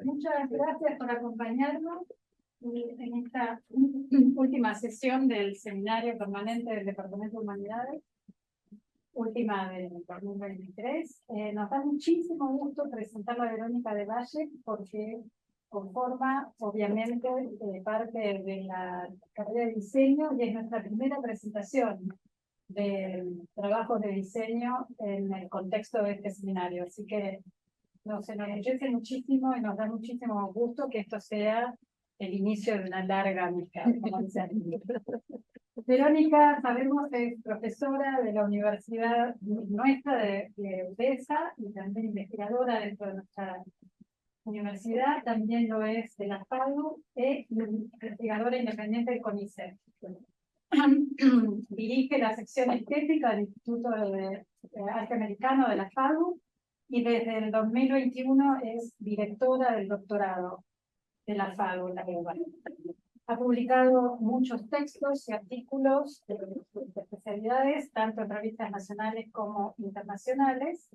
Muchas gracias por acompañarnos en esta última sesión del Seminario Permanente del Departamento de Humanidades, última del 2023. Nos da muchísimo gusto presentar a Verónica de Valle porque conforma, obviamente, parte de la carrera de diseño y es nuestra primera presentación de trabajos de diseño en el contexto de este seminario. Así que nos enorgullece muchísimo y nos da muchísimo gusto que esto sea el inicio de una larga amistad. Verónica, sabemos que es profesora de la universidad nuestra de UDESA y también investigadora dentro de nuestra universidad, también lo es de la FADU e investigadora independiente del CONICET. Dirige la sección estética del Instituto de Arte Americano de la FADU y desde el 2021 es directora del doctorado de la FADU en la UBA. Ha publicado muchos textos y artículos de especialidades, tanto en revistas nacionales como internacionales,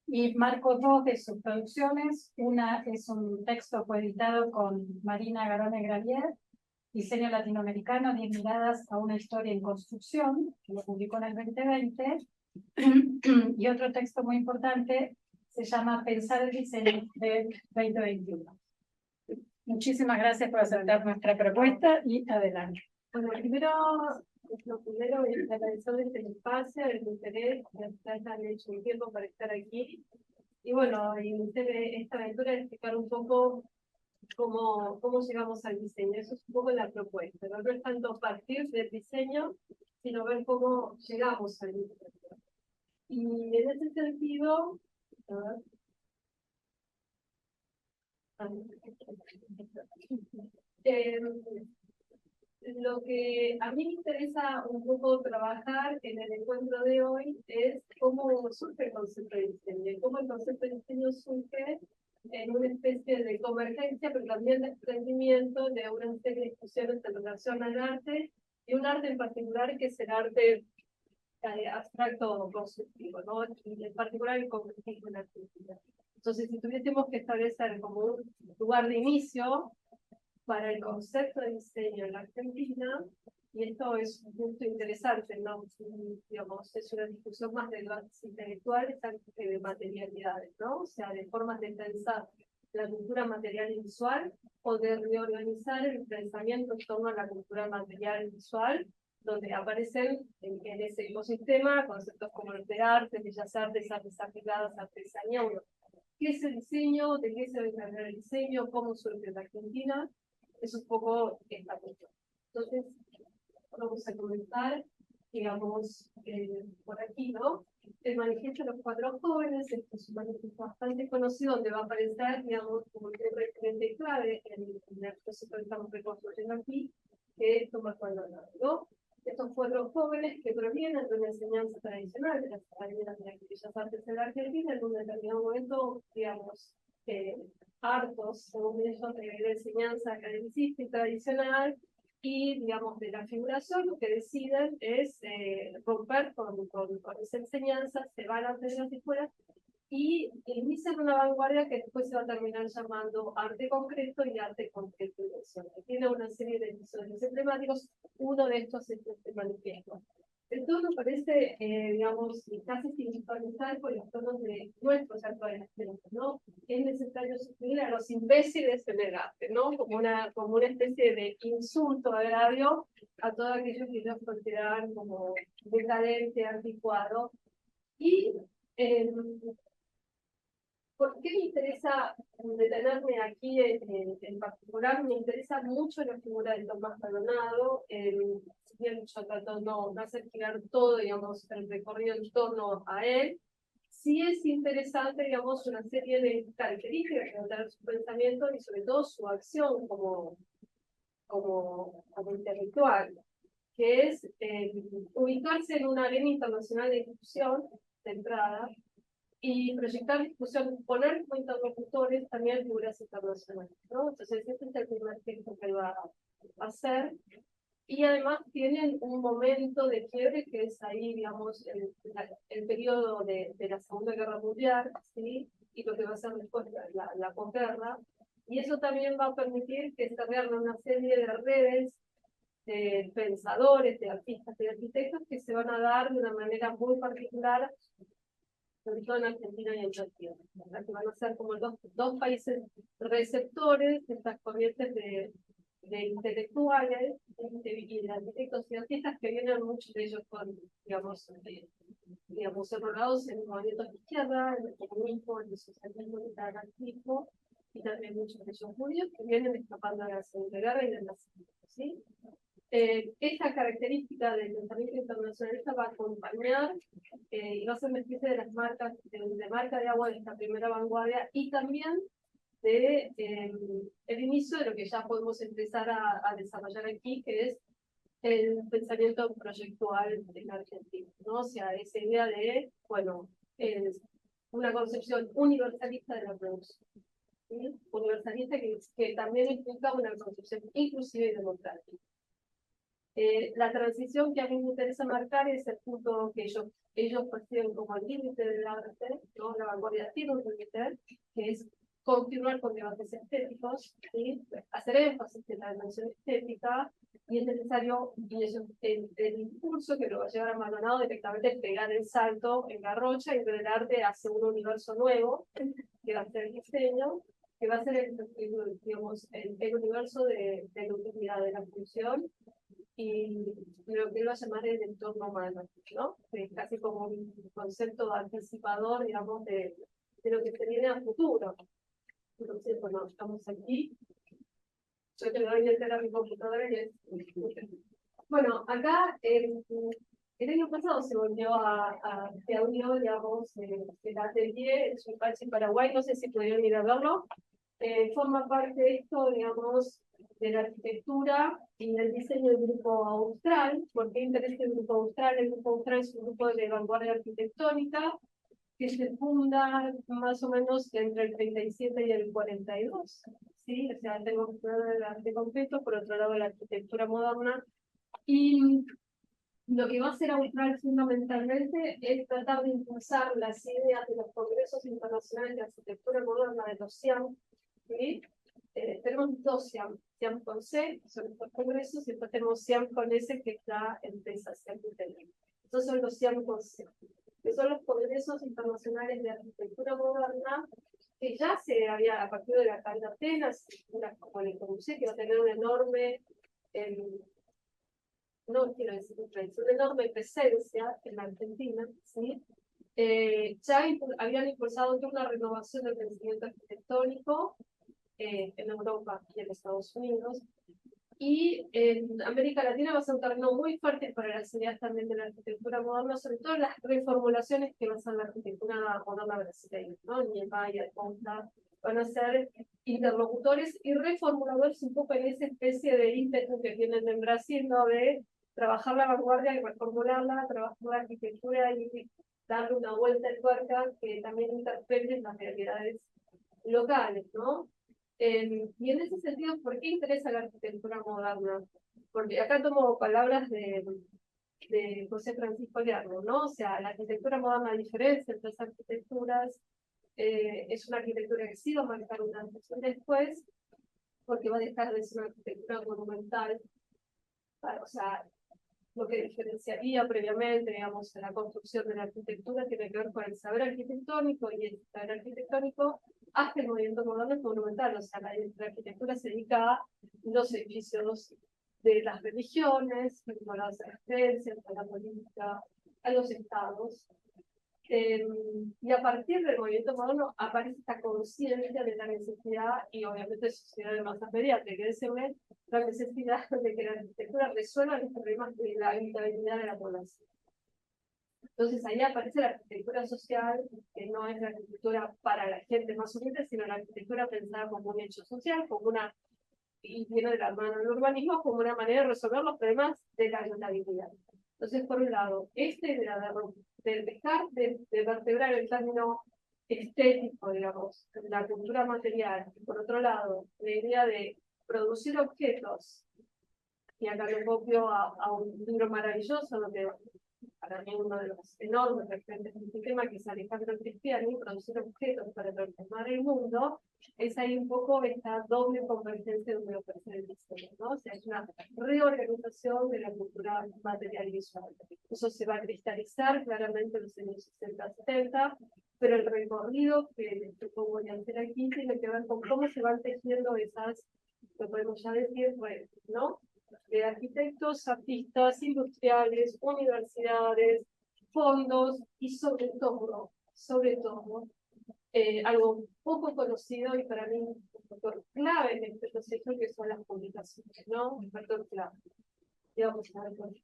y marco dos de sus producciones. Una es un texto coeditado con Marina Garone Gravier, Diseño Latinoamericano, 10 miradas a una historia en construcción, que lo publicó en el 2020, y otro texto muy importante se llama Pensar el diseño del 2021. Muchísimas gracias por aceptar nuestra propuesta y adelante. Bueno, lo primero es agradecerles el espacio, el interés, que ustedes han hecho un tiempo para estar aquí. Y bueno, iniciar esta aventura de explicar un poco cómo llegamos al diseño. Eso es un poco la propuesta. No es tanto partir del diseño, sino ver cómo llegamos al diseño. Y en ese sentido, lo que a mí me interesa un poco trabajar en el encuentro de hoy es cómo surge el concepto de diseño, cómo el concepto de diseño surge en una especie de convergencia, pero también de desprendimiento de una serie de discusiones en relación al arte, y un arte en particular que es el arte abstracto constructivo, ¿no? Y en particular el concretismo en la arquitectura. Entonces, si tuviésemos que establecer como un lugar de inicio para el concepto de diseño en la Argentina, y esto es un punto interesante, ¿no? Digamos, es una discusión más de las intelectuales que de materialidades, ¿no? O sea, de formas de pensar la cultura material y visual, o de reorganizar el pensamiento en torno a la cultura material y visual, donde aparecen en ese ecosistema conceptos como los de arte, bellas artes aplicadas, artesanía. Bueno, ¿qué es el diseño? ¿De qué se debe encargar el diseño? ¿Cómo surge en la Argentina? Es un poco esta cuestión. Entonces, vamos a comenzar, digamos, por aquí, ¿no? El manifiesto de los cuatro jóvenes, este es un manifiesto bastante conocido, donde va a aparecer, digamos, como un referente clave en el proceso que estamos reconstruyendo aquí, que es Tomás Maldonado, ¿no? Estos cuatro jóvenes que provienen de una enseñanza tradicional de las academias de las bellas artes en la Argentina, en un determinado momento, digamos, hartos, según ellos, de la enseñanza academicista y tradicional, y, digamos, de la figuración, lo que deciden es romper con esa enseñanza, se van a hacer las escuelas y inician una vanguardia que después se va a terminar llamando arte concreto y arte concreto y dimensional. Tiene una serie de episodios emblemáticos, uno de estos es este manifiesto. El tono parece, digamos, casi sintonizar con los tonos de nuestros actuales tiempos, ¿no? Es necesario suprimir a los imbéciles en el arte, ¿no? Como una especie de insulto, agravio a todo aquello que ellos consideraban como decadente, anticuado. Y ¿por qué me interesa detenerme aquí en particular? Me interesa mucho la figura de Tomás Maldonado. Si bien yo trato no hacer girar todo, digamos, el recorrido en torno a él, sí es interesante, digamos, una serie de características que notar su pensamiento y sobre todo su acción como intelectual, que es ubicarse en una arena internacional de discusión de entrada, y proyectar discusión, poner como interlocutores también figuras internacionales, ¿no? Entonces, este es el primer texto que va a hacer. Y además tienen un momento de quiebre que es ahí, digamos, el periodo de la Segunda Guerra Mundial, ¿sí? Y lo que va a ser después la posguerra, Y eso también va a permitir que se rearmen una serie de redes de pensadores, de artistas y de arquitectos que se van a dar de una manera muy particular, sobre todo en Argentina y en Brasil, ¿verdad? Que van a ser como dos países receptores de estas corrientes de intelectuales y de arquitectos y artistas que vienen muchos de ellos con, digamos, enrolados en movimientos de izquierda, en el comunismo, en el socialismo, en el anarquismo, y también muchos de ellos judíos que vienen escapando de la Segunda Guerra y del nazismo, ¿sí? Esta característica del pensamiento internacionalista va a acompañar y va a ser una especie de las marcas, de marca de agua de esta primera vanguardia y también de el inicio de lo que ya podemos empezar a desarrollar aquí, que es el pensamiento proyectual en la Argentina, ¿no? O sea, esa idea de, bueno, una concepción universalista de la producción, ¿sí? Universalista que también implica una concepción inclusiva y democrática. La transición que a mí me interesa marcar es el punto que ellos perciben como el límite del arte, ¿no? La vanguardia tiene un límite, que es continuar con debates estéticos, ¿sí? Hacer énfasis en la dimensión estética, y es necesario, y eso, el impulso que lo va a llevar a Maldonado directamente es pegar el salto en Garrocha y del arte hacia un universo nuevo, que va a ser el diseño, que va a ser digamos, el universo de la utilidad de la función, y lo que él va a llamar el entorno humano, ¿no? Casi como un concepto anticipador, digamos, de lo que se viene a futuro. Entonces, bueno, estamos aquí. Yo te doy el a mi computadora y bueno, acá el año pasado se volvió se abrió, digamos, el atelier en Suipachi, Paraguay, no sé si pudieron ir a verlo. Forma parte de esto, digamos, de la arquitectura y del diseño del Grupo Austral. ¿Por qué interesa el Grupo Austral? El Grupo Austral es un grupo de vanguardia arquitectónica que se funda más o menos entre el 37 y el 42. ¿Sí? O sea, tengo un lado del arte concreto, por otro lado la arquitectura moderna. Y lo que va a hacer Austral fundamentalmente es tratar de impulsar las ideas de los congresos internacionales de arquitectura moderna de los CIAM. ¿Sí? Tenemos dos CIAM, CIAM con C, son estos congresos, y después tenemos CIAM con S, que está en PESA, CIAM Italia. Estos son los CIAM con C, que son los congresos internacionales de arquitectura moderna, que ya se había, a partir de la Carta de Atenas, como le conocí, que va a tener una enorme, no quiero decir una enorme presencia en la Argentina, ¿sí? Ya habían impulsado una renovación del pensamiento arquitectónico en Europa y en Estados Unidos, y en América Latina va a ser un terreno muy fuerte para las ideas también de la arquitectura moderna, sobre todo las reformulaciones que va a ser la arquitectura moderna brasileña, ¿no? Niemeyer, Ponta, van a ser interlocutores y reformuladores un poco en esa especie de ímpetu que tienen en Brasil, ¿no? De trabajar la vanguardia y reformularla, trabajar la arquitectura y darle una vuelta de tuerca que también interpele las realidades locales, ¿no? Y en ese sentido, ¿por qué interesa la arquitectura moderna? Porque acá tomo palabras de José Francisco Lerner, ¿no? O sea, la arquitectura moderna, a diferencia entre las arquitecturas, es una arquitectura que sí va a marcar una antes y un después, porque va a dejar de ser una arquitectura monumental, o sea, lo que diferenciaría previamente, digamos, la construcción de la arquitectura tiene que ver con el saber arquitectónico, y el saber arquitectónico hasta el movimiento moderno es monumental. O sea, la arquitectura se dedica a los edificios de las religiones, a las creencias, a la política, a los estados. Y a partir del movimiento moderno aparece esta conciencia de la necesidad, y obviamente sociedad de masas mediáticas, que decirme la necesidad de que la arquitectura resuelva los problemas de la habitabilidad de la población. Entonces ahí aparece la arquitectura social, que no es la arquitectura para la gente más humilde, sino la arquitectura pensada como un hecho social, como una, y viene de la mano del urbanismo, como una manera de resolver los problemas de la habitabilidad. Entonces, por un lado, de dejar de vertebrar el término estético, digamos, la cultura material, y por otro lado, la idea de producir objetos, y acá lo copio a un libro maravilloso donde para mí uno de los enormes referentes de este tema, que es Alejandro Cristiani, Producir objetos para transformar el mundo, es ahí un poco esta doble convergencia de lo ofrecer el diseño, ¿no? O sea, es una reorganización de la cultura material y visual. Eso se va a cristalizar claramente en los años 60-70, pero el recorrido que les propongo hacer aquí tiene que ver con cómo se van tejiendo esas, lo podemos ya decir, redes, ¿no? De arquitectos, artistas, industriales, universidades, fondos y sobre todo, algo poco conocido y para mí un factor clave en este proceso, que son las publicaciones, ¿no? Un factor clave. Y vamos a ver por qué.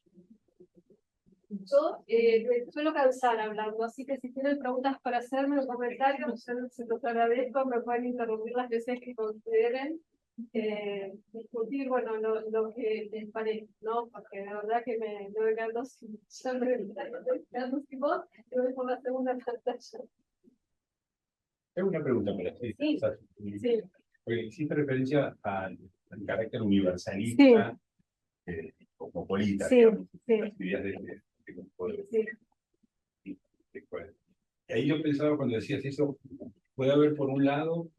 Yo me suelo cansar hablando, así que si tienen preguntas para hacerme en los comentarios, yo se los agradezco, me pueden interrumpir las veces que consideren. Discutir, bueno, lo que les parece, ¿no? Porque la verdad que me voy quedando sin voz y voy por la segunda pantalla. Tengo una pregunta para ti. Sí, sí. Porque hiciste referencia al carácter universalista, cosmopolita, Sí, digamos, sí. las actividades de poder. Sí. Y ahí yo pensaba cuando decías eso, puede haber por un lado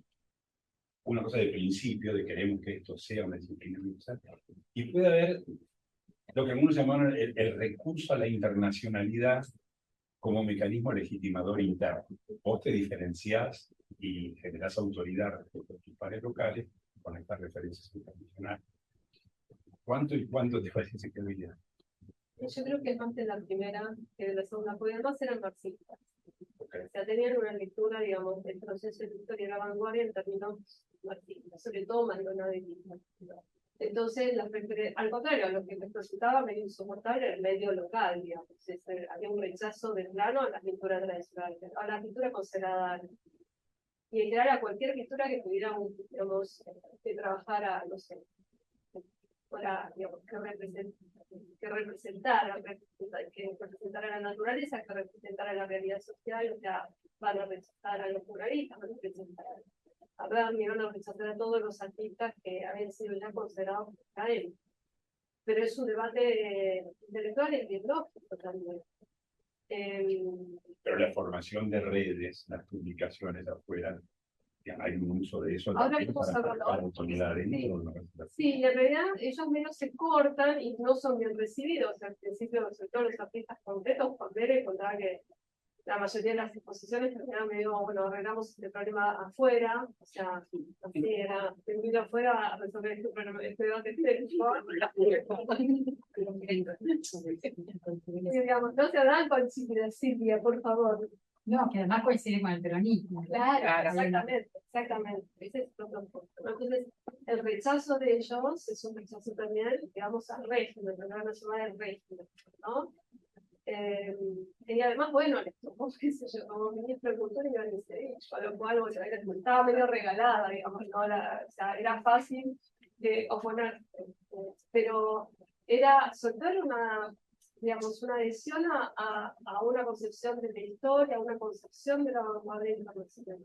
una cosa de principio, de queremos que esto sea una disciplina universal, y puede haber lo que algunos llamaron el recurso a la internacionalidad como mecanismo legitimador interno. Vos te diferenciás y generás autoridad respecto a tus pares locales con estas referencias internacionales. ¿Cuánto y cuánto te parece que había? Yo creo que es más de la primera que de la segunda, porque además eran marxistas. Okay. O sea, tenían una lectura, digamos, del proceso de la historia de la vanguardia en términos marxistas, sobre todo maldonaderismo. Entonces, al contrario, lo que les resultaba medio insoportable era el medio local, digamos. Había un rechazo de plano a la pintura tradicional, a la pintura considerada, y en general a cualquier pintura que tuviera, digamos, que trabajara, no sé, para, digamos, que representara la naturaleza, que representara la realidad social. O sea, van a rechazar a los muralistas, van a rechazar a Berni, van a rechazar a todos los artistas que habían sido ya considerados académicos. Pero es un debate intelectual y biológico también. Pero la formación de redes, las publicaciones afuera, hay un uso de eso ahora también para autoridad adentro. Sí, en realidad ellos menos se cortan y no son bien recibidos. O sea, al principio, sobre todo los artistas concretos, Juan Pérez contaba que la mayoría de las exposiciones terminaban medio, bueno, arreglamos este problema afuera, o sea, así era, venir afuera a resolver este debate técnico. Digamos, no se dan con Silvia, por favor. No, que además coincide con el peronismo. Claro, exactamente. Ese es otro punto. Entonces, el rechazo de ellos es un rechazo también, digamos, al régimen, pero no se llama el régimen, ¿no? Y además, bueno, les tocó, qué sé yo, como ministro de Cultura y organizé, a lo cual, bueno, estaba medio regalada, digamos, ¿no? O sea, era fácil de oponerse, pero era soltar una, digamos, una adhesión a una concepción de la historia, a una concepción de la vanguardia internacional.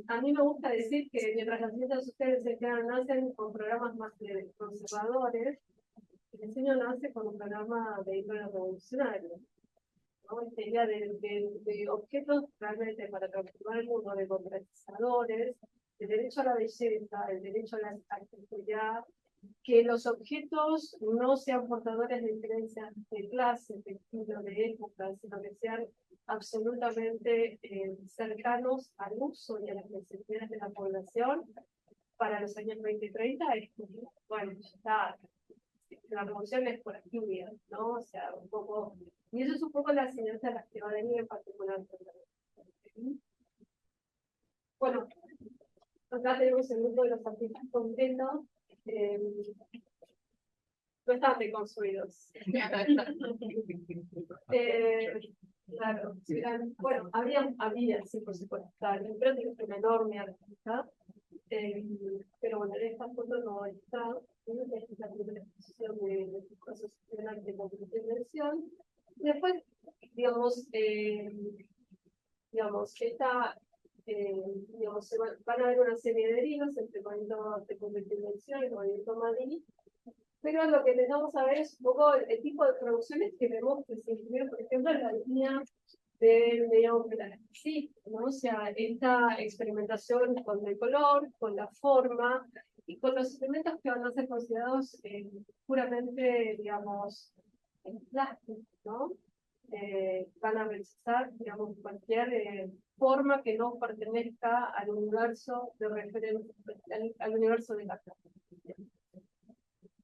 A mí me gusta decir que mientras las ciencias sociales se quedan, nacen con programas más conservadores, el diseño nace con un programa de índole revolucionario, ¿no? Esta idea de objetos realmente para transformar el mundo, de democratizadores, el derecho a la belleza, el derecho a la accesibilidad, que los objetos no sean portadores de diferencias de clase, de estilo, de época, sino que sean absolutamente cercanos al uso y a las necesidades de la población para los años 2030. Bueno, ya está. La revolución es por aquí, ¿no? O sea, un poco, y eso es un poco la enseñanza de la ciudadanía en particular. Bueno, acá tenemos el grupo de los artistas concretos, bastante construidos. Claro, bueno, había, sí, por supuesto, claro, pero tiene una enorme artista, pero bueno, en esta foto no está. Esta es la primera exposición de cosas de convención. Después, digamos, van a haber una serie de derivas entre movimiento de convención y movimiento Madrid, pero lo que necesitamos saber es un poco el tipo de producciones que vemos que se incluyen, por ejemplo, en la línea del medio sí, ¿no? O sea, esta experimentación con el color, con la forma y con los elementos que van a ser considerados puramente, digamos, plásticos, ¿no? Van a rechazar, digamos, cualquier forma que no pertenezca al universo de referencia, al universo de la clase.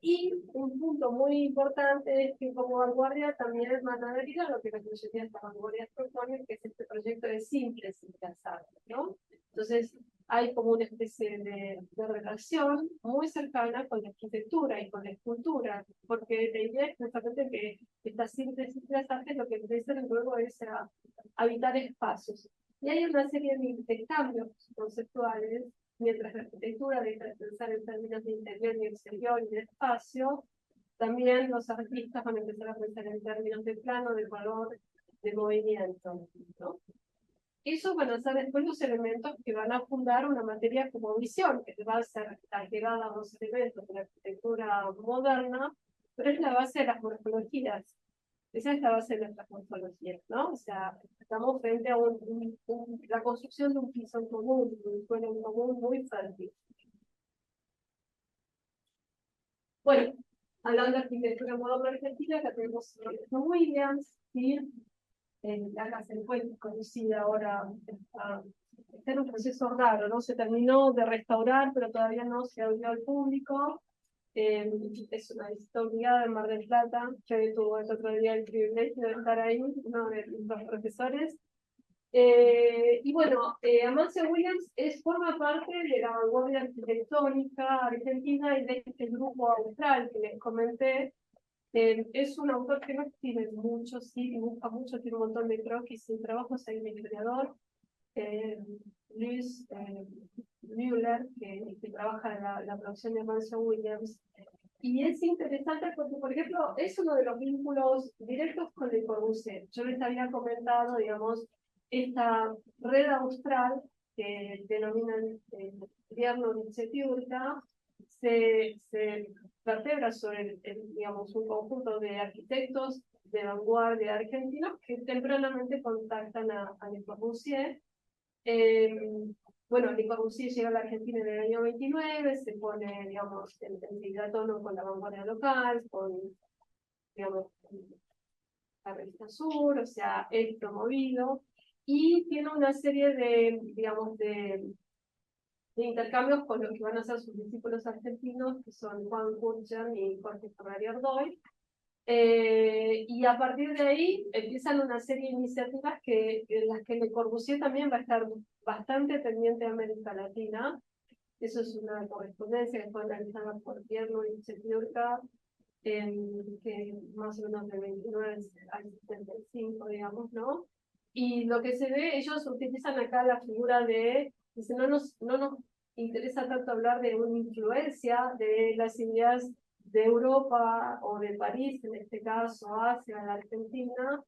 Y un punto muy importante es que como vanguardia también van a adherir a lo que la filosofía de esta vanguardia propone, que es este proyecto de síntesis de las artes, ¿no? Entonces hay como una especie de relación muy cercana con la arquitectura y con la escultura, porque la idea es justamente que esta síntesis de las artes lo que empiezan luego es a habitar espacios. Y hay una serie de cambios conceptuales mientras la arquitectura deja de pensar en términos de interior y exterior y de espacio, también los artistas van a empezar a pensar en términos de plano, de color, de movimiento, ¿no? Esos van a ser después los elementos que van a fundar una materia como visión, que va a ser agregada a los elementos de la arquitectura moderna, pero es la base de las morfologías. Esa es la base de nuestra morfología, ¿no? O sea, estamos frente a la construcción de un piso en común, un suelo en común muy fértil. Bueno, hablando de arquitectura moderna argentina, acá tenemos Ernesto Williams, ¿sí? La casa del puente conocida ahora está en un proceso raro, ¿no? Se terminó de restaurar, pero todavía no se abrió al público. Es una visita obligada en Mar del Plata. Yo tuve el otro día el privilegio de estar ahí, uno de los profesores. Y bueno, Amancio Williams forma parte de la vanguardia arquitectónica argentina y de este grupo austral que les comenté. Es un autor que no escribe mucho, sí, dibuja mucho, tiene un montón de croquis y trabajos ahí de creador. Luis Müller, que trabaja en la producción de Amancio Williams. Y es interesante porque, por ejemplo, es uno de los vínculos directos con Le Corbusier. Yo les había comentado, digamos, esta red austral que denominan Vierno Nietzsche-Piurka, se vertebra sobre, digamos, un conjunto de arquitectos de vanguardia argentinos que tempranamente contactan a Le Corbusier. Bueno, Le Corbusier llega a la Argentina en el año 29, se pone, digamos, en tono con la vanguardia local, con, digamos, la revista Sur, o sea, es promovido, y tiene una serie de, digamos, de intercambios con los que van a ser sus discípulos argentinos, que son Juan Kurchan y Jorge Ferrari Ardoy. Y a partir de ahí empiezan una serie de iniciativas en las que Le Corbusier también va a estar bastante pendiente de América Latina. Eso es una correspondencia que fue realizada por Vierno y Nietzsche-Piurka, que más o menos de 29 al 75, digamos, ¿no? Y lo que se ve, ellos utilizan acá la figura de, dice, no nos interesa tanto hablar de una influencia de las ideas de Europa o de París, en este caso, hacia la Argentina,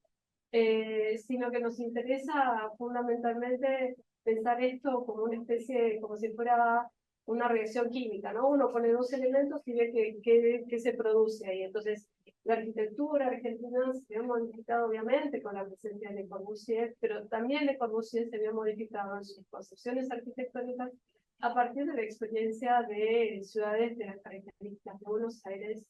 sino que nos interesa fundamentalmente pensar esto como una especie, como si fuera una reacción química, ¿no? Uno pone dos elementos y ve qué se produce ahí. Entonces, la arquitectura argentina se ha modificado obviamente con la presencia de Le Corbusier, pero también Le Corbusier se había modificado en sus concepciones arquitectónicas a partir de la experiencia de ciudades de las características de Buenos Aires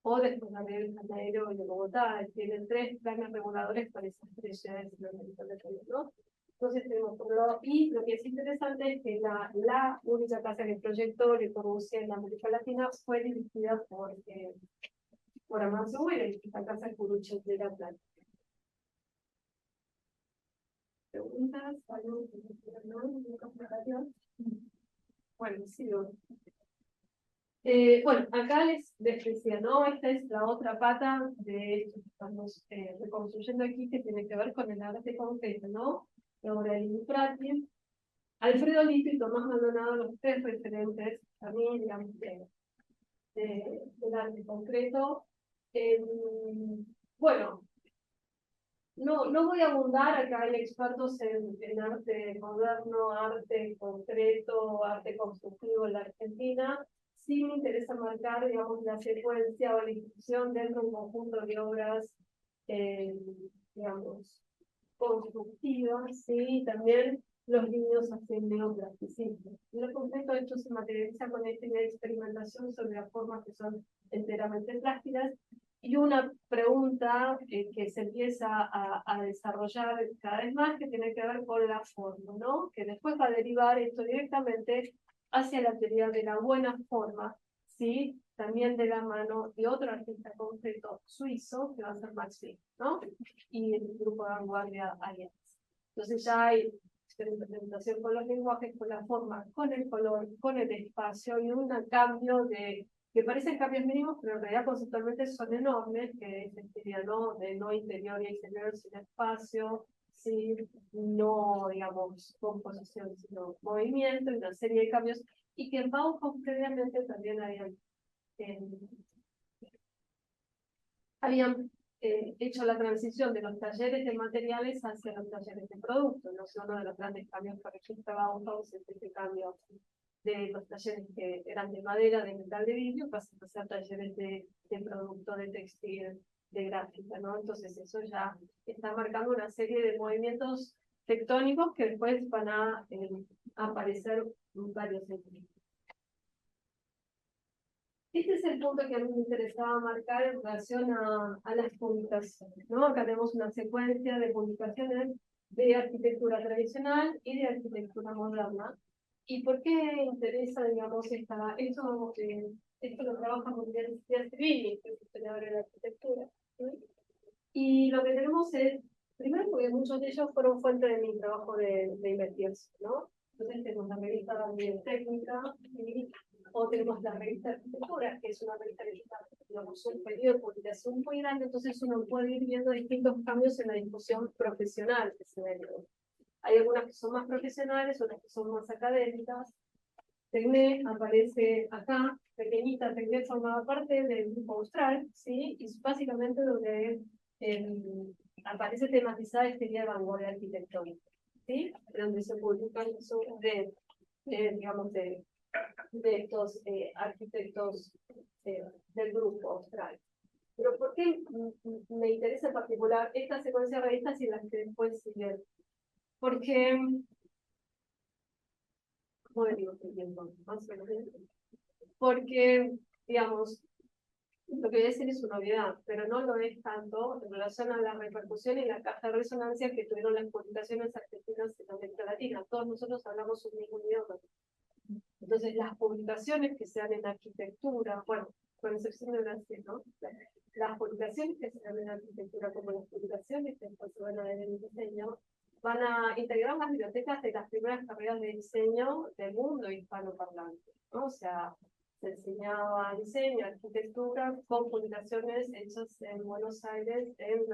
o de Río de Janeiro y de Bogotá. Tienen tres planes reguladores para esas tres ciudades latinoamericanas, ¿no? Entonces tenemos por un lado, y lo que es interesante es que la única casa que proyectó Le Corbusier en América Latina fue dirigida por Amancio Williams, esta casa de Curuchet de la Plata. ¿Preguntas? ¿Algo? Bueno, sigo. Bueno, acá les decía, ¿no? Esta es la otra pata de esto que estamos reconstruyendo aquí, que tiene que ver con el arte concreto, ¿no? La obra de Littipratti. Alfredo Lito y Tomás Maldonado, los tres referentes también, digamos, del arte concreto. Bueno, no voy a abundar, acá hay expertos en arte moderno, arte concreto, arte constructivo en la Argentina. sí me interesa marcar, digamos, la secuencia o la institución dentro de un conjunto de obras, digamos, constructivas, ¿sí? También los niños hacen neoplasticismo. En lo concreto, esto se materializa con esta idea de experimentación sobre las formas que son enteramente plásticas, y una pregunta que se empieza a desarrollar cada vez más, que tiene que ver con la forma, ¿no? Que después va a derivar esto directamente hacia la teoría de la buena forma, ¿sí? También de la mano de otro artista concreto suizo, que va a ser Max Frisch, ¿no? Y el grupo de vanguardia Alianza. Entonces ya hay experimentación con los lenguajes, con la forma, con el color, con el espacio, y un cambio que parecen cambios mínimos, pero en realidad conceptualmente son enormes, que es este idea, ¿no? De no interior y exterior sin espacio, sin no, digamos, composición, sino movimiento, y una serie de cambios, y que en Bauhaus previamente también habían hecho la transición de los talleres de materiales hacia los talleres de productos. No sé, uno de los grandes cambios que registra Bauhaus es este cambio de los talleres que eran de madera, de metal, de vidrio, pasan a ser talleres de producto, de textil, de gráfica, ¿no? Entonces eso ya está marcando una serie de movimientos tectónicos que después van a aparecer varios ejemplos. Este es el punto que a mí me interesaba marcar en relación a las publicaciones, ¿no? Acá tenemos una secuencia de publicaciones de arquitectura tradicional y de arquitectura moderna. ¿Y por qué interesa, digamos, esto lo trabaja muy bien Cecilia Civili, que es historiadora de la arquitectura, ¿sí? Y lo que tenemos es, primero, porque muchos de ellos fueron fuente de mi trabajo de investigación, ¿no? Entonces tenemos la revista también técnica, ¿sí? O tenemos la revista de arquitectura, que es una revista que está, digamos, un periodo de publicación muy grande, entonces uno puede ir viendo distintos cambios en la discusión profesional que se ve. Hay algunas que son más profesionales, otras que son más académicas. Tecné aparece acá, pequeñita. Tecné formaba parte del grupo austral, ¿sí? Y básicamente donde aparece tematizada esta idea de vanguardia arquitectónica, ¿sí? Donde se publican digamos, de estos arquitectos del grupo austral. Pero ¿por qué me interesa en particular esta secuencia de revistas y las que después siguen? Porque, ¿cómo digo que tiempo? Más o menos. Porque, digamos, lo que voy a decir es una obviedad, pero no lo es tanto en relación a la repercusión y la caja de resonancia que tuvieron las publicaciones argentinas en América Latina. Todos nosotros hablamos un mismo idioma. Entonces, las publicaciones que se dan en arquitectura, bueno, con excepción de Brasil, ¿no? Las publicaciones que se dan en arquitectura, como las publicaciones que después se van a ver en el diseño, van a integrar las bibliotecas de las primeras carreras de diseño del mundo hispanoparlante, ¿no? O sea, se enseñaba diseño, arquitectura, con publicaciones hechas en Buenos Aires, en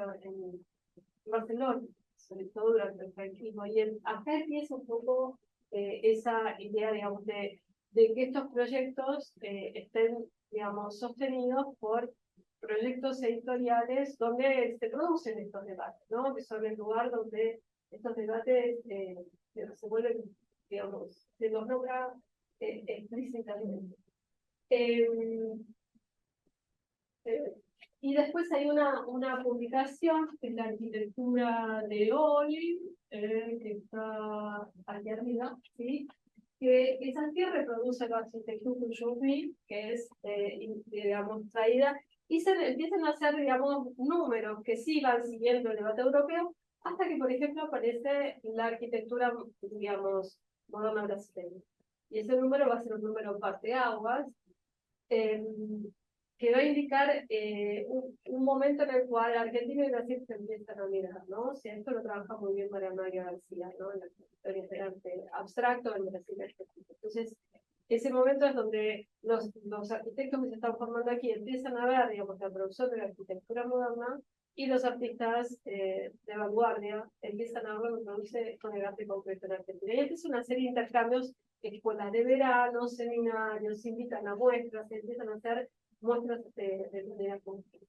Barcelona, sobre todo durante el franquismo. Y acá empieza un poco esa idea, digamos, de que estos proyectos estén, digamos, sostenidos por proyectos editoriales donde se producen estos debates, ¿no? Que son el lugar donde estos debates se vuelven, digamos, se los nombra explícitamente. Y después hay una publicación, que es la arquitectura de hoy, que está aquí arriba, ¿sí? Que esa sí reproduce la arquitectura Yupi, que es, digamos, traída, y se empiezan a hacer, digamos, números que sí van siguiendo el debate europeo, hasta que, por ejemplo, aparece la arquitectura, digamos, moderna brasileña. Y ese número va a ser un número parteaguas, que va a indicar un momento en el cual Argentina y Brasil se empiezan a mirar, ¿no? O sea, esto lo trabaja muy bien María García, ¿no? En la historia de arte abstracto en Brasil. Entonces, ese momento es donde los arquitectos que se están formando aquí empiezan a ver, digamos, la producción de la arquitectura moderna, y los artistas de vanguardia empiezan a ver lo que produce con el arte concreto en Argentina. Y es una serie de intercambios, escuelas de verano, seminarios, se invitan a muestras, se empiezan a hacer muestras de manera concreta.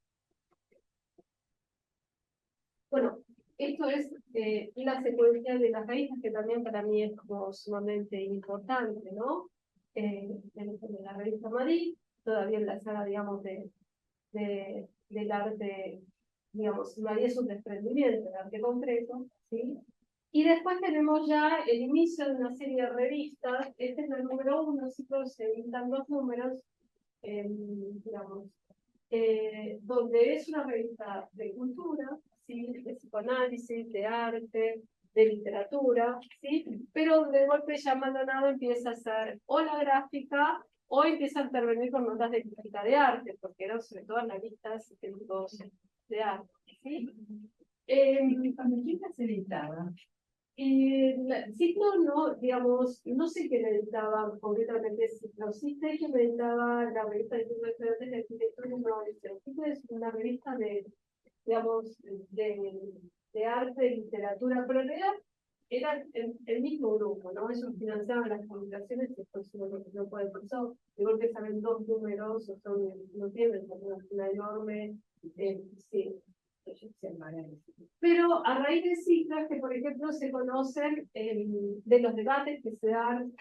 Bueno, esto es la secuencia de las raíces, que también para mí es como sumamente importante, ¿no? en la revista Madrid, todavía en la sala, digamos, del arte, digamos, Madrid es un desprendimiento del arte concreto, ¿sí? Y después tenemos ya el inicio de una serie de revistas. Este es el número 1, nosotros se editan 2 números, digamos, donde es una revista de cultura, ¿sí? De psicoanálisis, de arte, de literatura, ¿sí? Pero donde de golpe ya Maldonado empieza a hacer o la gráfica o empieza a intervenir con notas de crítica de arte, porque eran sobre todo analistas de arte, ¿sí? ¿Quién las editaba? Ciclo no, digamos, no sé quién editaba concretamente Ciclo, sí sé que editaba la revista de Estudiantes de Arquitectura y Innovación. Ciclo es una revista digamos, de arte y literatura, pero en realidad era el mismo grupo, ¿no? Ellos financiaban las publicaciones y después no pueden pasar. De golpe salen 2 números, o son, no tienen una enorme, sí. Pero a raíz de cifras que, por ejemplo, se conocen de los debates que se dan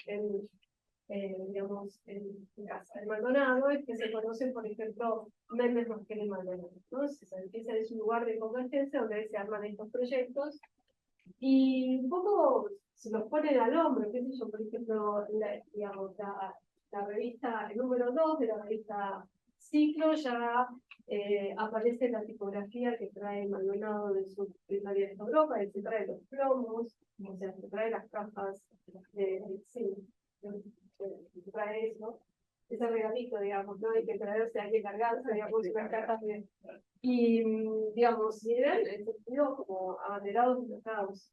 digamos, en casa de Maldonado, es que se conocen, por ejemplo, Méndez Mosquera y Maldonado, ¿no? Se empieza en un lugar de convergencia donde se arman estos proyectos y un poco se los ponen al hombro, qué sé yo, por ejemplo, digamos, la revista, el número 2 de la revista Ciclo ya aparece la tipografía que trae Maldonado de su primaria de Europa, él se trae los plomos, o sea, se trae las cajas sí, se trae eso, ese regalito, digamos, no hay que traerse, hay que cargarse, digamos, unas cajas de... Y, digamos, y eran en ese sentido como abanderados de los caos.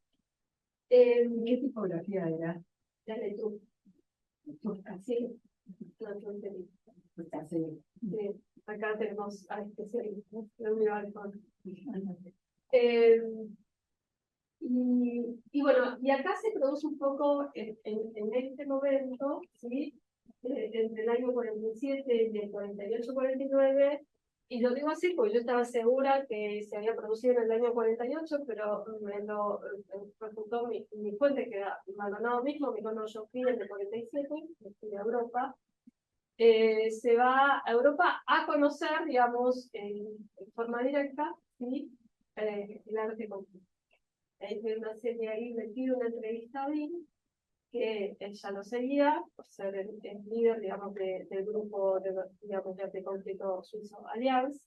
¿Qué tipografía era? La de tú. Así, la fronteriza. Sí, acá tenemos a especialistas, lo mío al fondo. Y bueno, y acá se produce un poco en este momento, ¿sí? Entre el año 47 y el 48-49, y lo digo así porque yo estaba segura que se había producido en el año 48, pero me lo resultó mi fuente, que era Maldonado mismo, me conoció en el 47, de Europa. Se va a Europa a conocer, digamos, en forma directa, ¿sí? El arte concreto. Hay una serie ahí, metido una entrevista a Bill, que ella lo seguía, por ser el líder, digamos, del grupo digamos, de arte concreto suizo Allianz.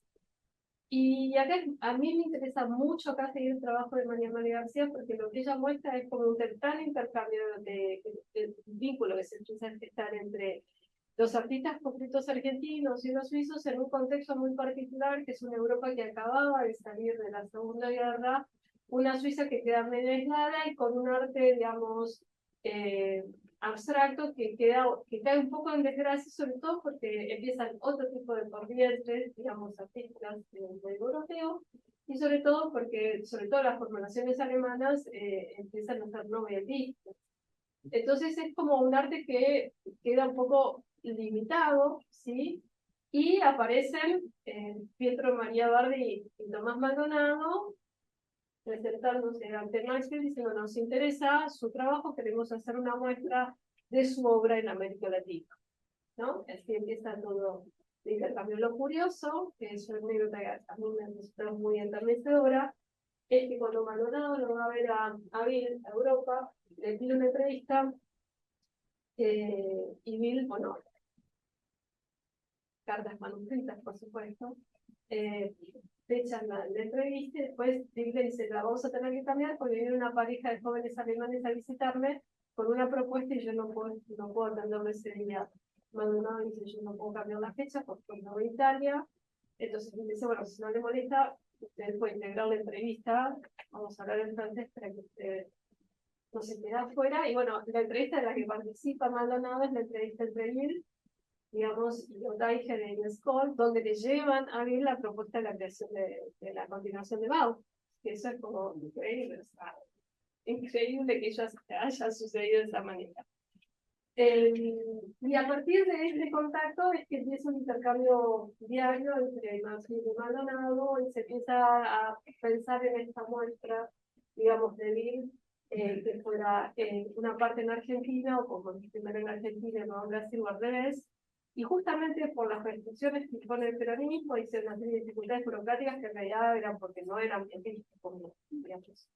Y acá a mí me interesa mucho acá seguir el trabajo de María García, porque lo que ella muestra es como un tan intercambio de vínculo que se empieza a gestar entre los artistas concretos argentinos y los suizos en un contexto muy particular, que es una Europa que acababa de salir de la Segunda Guerra, una Suiza que queda medio aislada y con un arte, digamos, abstracto que cae un poco en desgracia, sobre todo porque empiezan otro tipo de corrientes, digamos, artísticas del europeo, y sobre todo porque, sobre todo las formulaciones alemanas, empiezan a ser novelistas. Entonces es como un arte que queda un poco limitado, ¿sí? Y aparecen Pietro María Bardi y Tomás Maldonado presentándose ante Maxwell diciendo nos interesa su trabajo, queremos hacer una muestra de su obra en América Latina, ¿no? Así empieza todo el intercambio. Lo curioso, que es una anécdota que a mí me resultó muy enternecedora, es que cuando Maldonado lo va a ver a Bill, a Europa, le pide una entrevista y Bill, bueno, cartas manuscritas, por supuesto, fechan la entrevista y después Bill le dice, la vamos a tener que cambiar porque viene una pareja de jóvenes alemanes a visitarme con una propuesta y yo no puedo atenderlo ese día. Maldonado dice, yo no puedo cambiar la fecha porque no voy a Italia. Entonces me dice, bueno, si no le molesta, usted puede integrar la entrevista, vamos a hablar en francés para que usted no se queda afuera. Y bueno, la entrevista en la que participa Maldonado es la entrevista entre Bill, digamos, y Otaige de Lescott, donde le llevan a Bill la propuesta de la creación de la continuación de Bauhaus, que eso es como increíble, o sea, increíble que eso haya sucedido de esa manera. Y a partir de este contacto es que empieza un intercambio diario entre Maxwell y Maldonado y se empieza a pensar en esta muestra, digamos, de Bill que fuera una parte en Argentina, o como primero en Argentina y luego en Brasil, o al revés. Y justamente por las restricciones que pone el peronismo, hice una serie de dificultades burocráticas que en realidad eran porque no eran bien vistos como, digamos,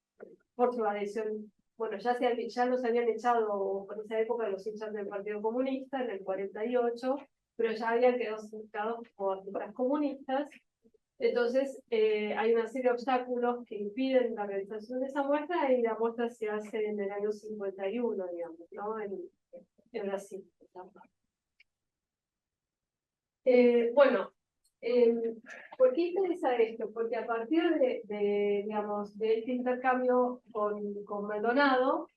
por su adhesión. Bueno, ya los habían echado por esa época los hinchas del Partido Comunista en el 48, pero ya habían quedado cercados por las comunistas. Entonces, hay una serie de obstáculos que impiden la realización de esa muestra, y la muestra se hace en el año 51, digamos, ¿no? En Brasil. Bueno, ¿por qué interesa esto? Porque a partir digamos, de este intercambio con Maldonado,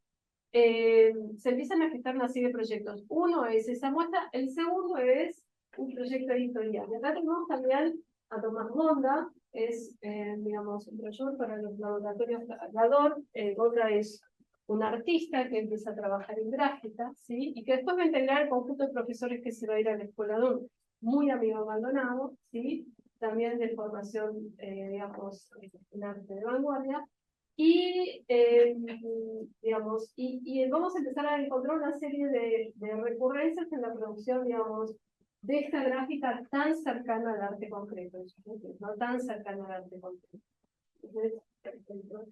se empiezan a gestar una serie de proyectos. Uno es esa muestra, el segundo es un proyecto editorial. Y acá tenemos también a Tomás Gonda, es, digamos, un proyecto para los laboratorios Gador. Gonda es un artista que empieza a trabajar en gráfica, ¿sí? Y que después va a integrar el conjunto de profesores que se va a ir a la escuela de un muy amigo de Maldonado, ¿sí? También de formación, digamos, en arte de vanguardia. Y, digamos, vamos a empezar a encontrar una serie de recurrencias en la producción, digamos, de esta gráfica tan cercana al arte concreto, no tan cercana al arte concreto. Entonces, por ejemplo,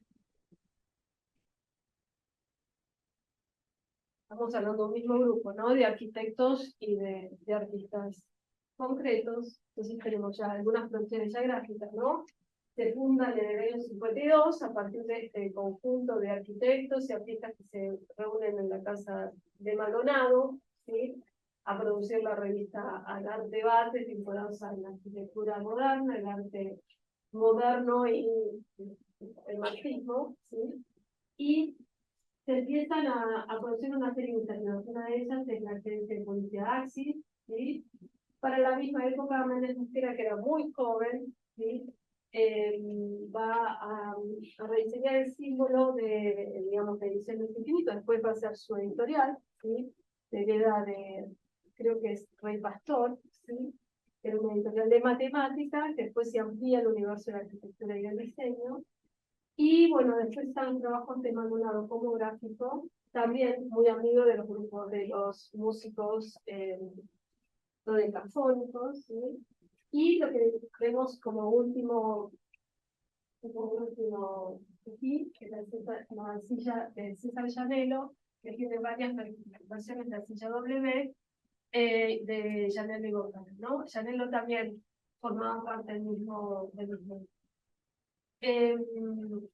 estamos hablando de un mismo grupo, ¿no? De arquitectos y de artistas concretos. Entonces tenemos ya algunas producciones ya gráficas, ¿no? Se fundan en el año 52 a partir de este conjunto de arquitectos y artistas que se reúnen en la casa de Maldonado, ¿sí? A producir la revista Al Arte Bate, vinculados a la arquitectura moderna, el arte moderno y el marxismo, ¿sí? Y se empiezan a producir una serie de iniciativas. Una de ellas es la agencia de policía Axis, ¿sí? Para la misma época, Méndez Mosquera, que era muy joven, ¿sí? Va a rediseñar el símbolo de, digamos, de Ediciones Infinito. Después va a ser su editorial, ¿sí? De hereda de, creo que es Rey Pastor, ¿sí? Era una editorial de matemáticas, que después se amplía el universo de la arquitectura y el diseño. Y bueno, después están los trabajos de Maldonado como gráfico, también muy amigo de los grupos de los músicos dodecafónicos, ¿sí? Y lo que vemos como último aquí, que es la silla de César Llanelo, que tiene varias versiones de la silla W, de Llanelo y Gómez, ¿no? Llanelo también formaba parte del mismo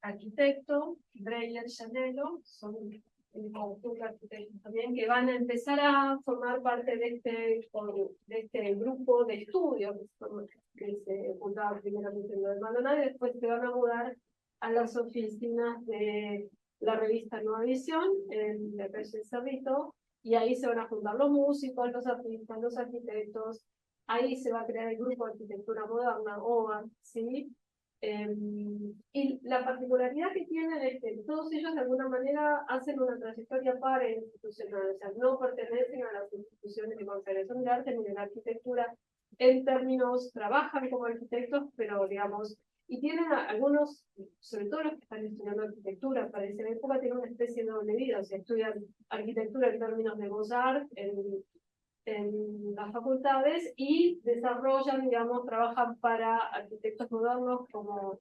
arquitecto, Breyer, Llanelo, son el conjunto de arquitectos también que van a empezar a formar parte de este grupo de estudios que se fundaba primeramente en lo de Maldonado, y después se van a mudar a las oficinas de la revista Nueva Visión en la calle Cerrito, y ahí se van a juntar los músicos, los artistas, los arquitectos. Ahí se va a crear el grupo de arquitectura moderna, OAR, ¿sí? Y la particularidad que tienen es que todos ellos de alguna manera hacen una trayectoria institucional, o sea, no pertenecen a las instituciones de conservación de arte ni de la arquitectura en términos, trabajan como arquitectos, pero digamos, y tienen algunos, sobre todo los que están estudiando arquitectura, para esa época tienen una especie de doble vida, o sea, estudian arquitectura en términos de Beaux-Arts, en las facultades, y desarrollan, digamos, trabajan para arquitectos modernos como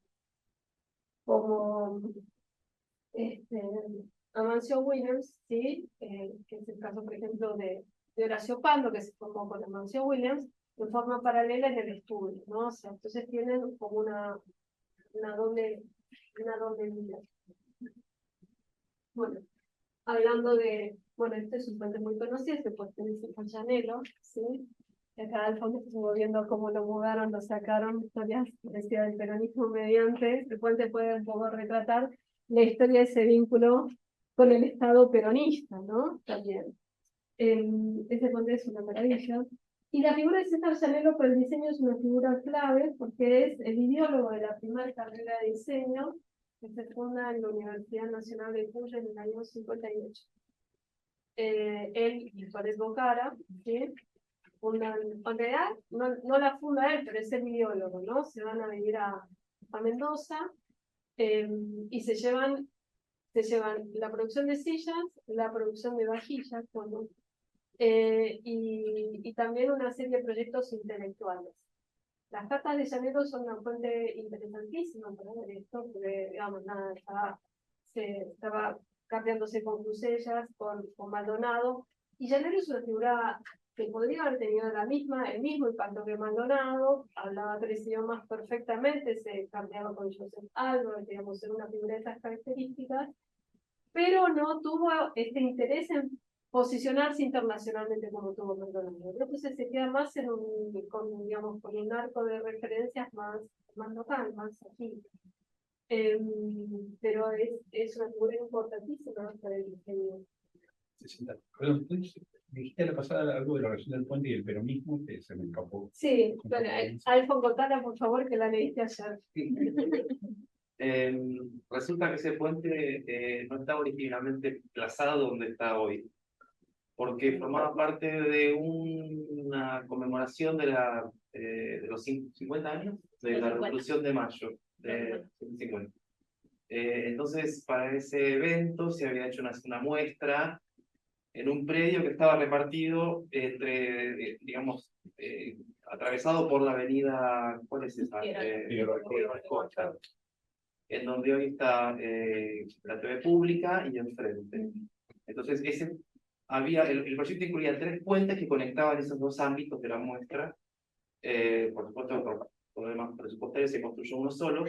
Amancio Williams, ¿sí? Que es el caso, por ejemplo, de Horacio Pando, que se formó con Amancio Williams, de forma paralela en el estudio, ¿no? O sea, entonces tienen como una doble vida. Bueno, hablando bueno, este es un puente muy conocido, este puente de San Llanelo, ¿sí? Y acá al fondo estamos viendo cómo lo mudaron, lo sacaron, historias decía del peronismo mediante. El puente puede un poco retratar la historia de ese vínculo con el Estado peronista, ¿no? También. Ese puente es una maravilla. Y la figura de César Llanelo por el diseño es una figura clave porque es el ideólogo de la primera carrera de diseño que se funda en la Universidad Nacional de Cuyo en el año 58. Él y Juárez Bocara, ¿sí? En realidad no la funda él, pero es el ideólogo, ¿no? Se van a vivir a Mendoza y se llevan se llevan la producción de sillas, la producción de vajillas, y también una serie de proyectos intelectuales. Las cartas de Llanero son una fuente interesantísima para ver esto, porque, digamos, nada, estaba cambiándose con Crusellas, con Maldonado, y Llanero es una figura que podría haber tenido el mismo impacto que Maldonado, hablaba 3 idiomas perfectamente, se cambiaba con Joseph Albert, digamos, era una figura de esas características, pero no tuvo este interés en posicionarse internacionalmente como tuvo Maldonado. Entonces se queda más digamos, con un arco de referencias más local, más aquí. Pero es una figura importantísima para el ingenio. Perdón, dijiste la pasada algo de la relación del puente y el peronismo que se me escapó. Sí, bueno, Alfon, contala por favor que la leíste ayer. Resulta que ese puente no está originalmente plazado donde está hoy, porque formaba parte de una conmemoración de los 50 años de la Revolución de Mayo de 50. Entonces, para ese evento se había hecho una muestra en un predio que estaba repartido digamos, atravesado por la avenida, ¿cuál es esa? Figueroa Costa, en donde hoy está la TV pública y enfrente. Entonces, el proyecto incluía 3 puentes que conectaban esos 2 ámbitos de la muestra. Por supuesto, por problemas presupuestarios se construyó uno solo.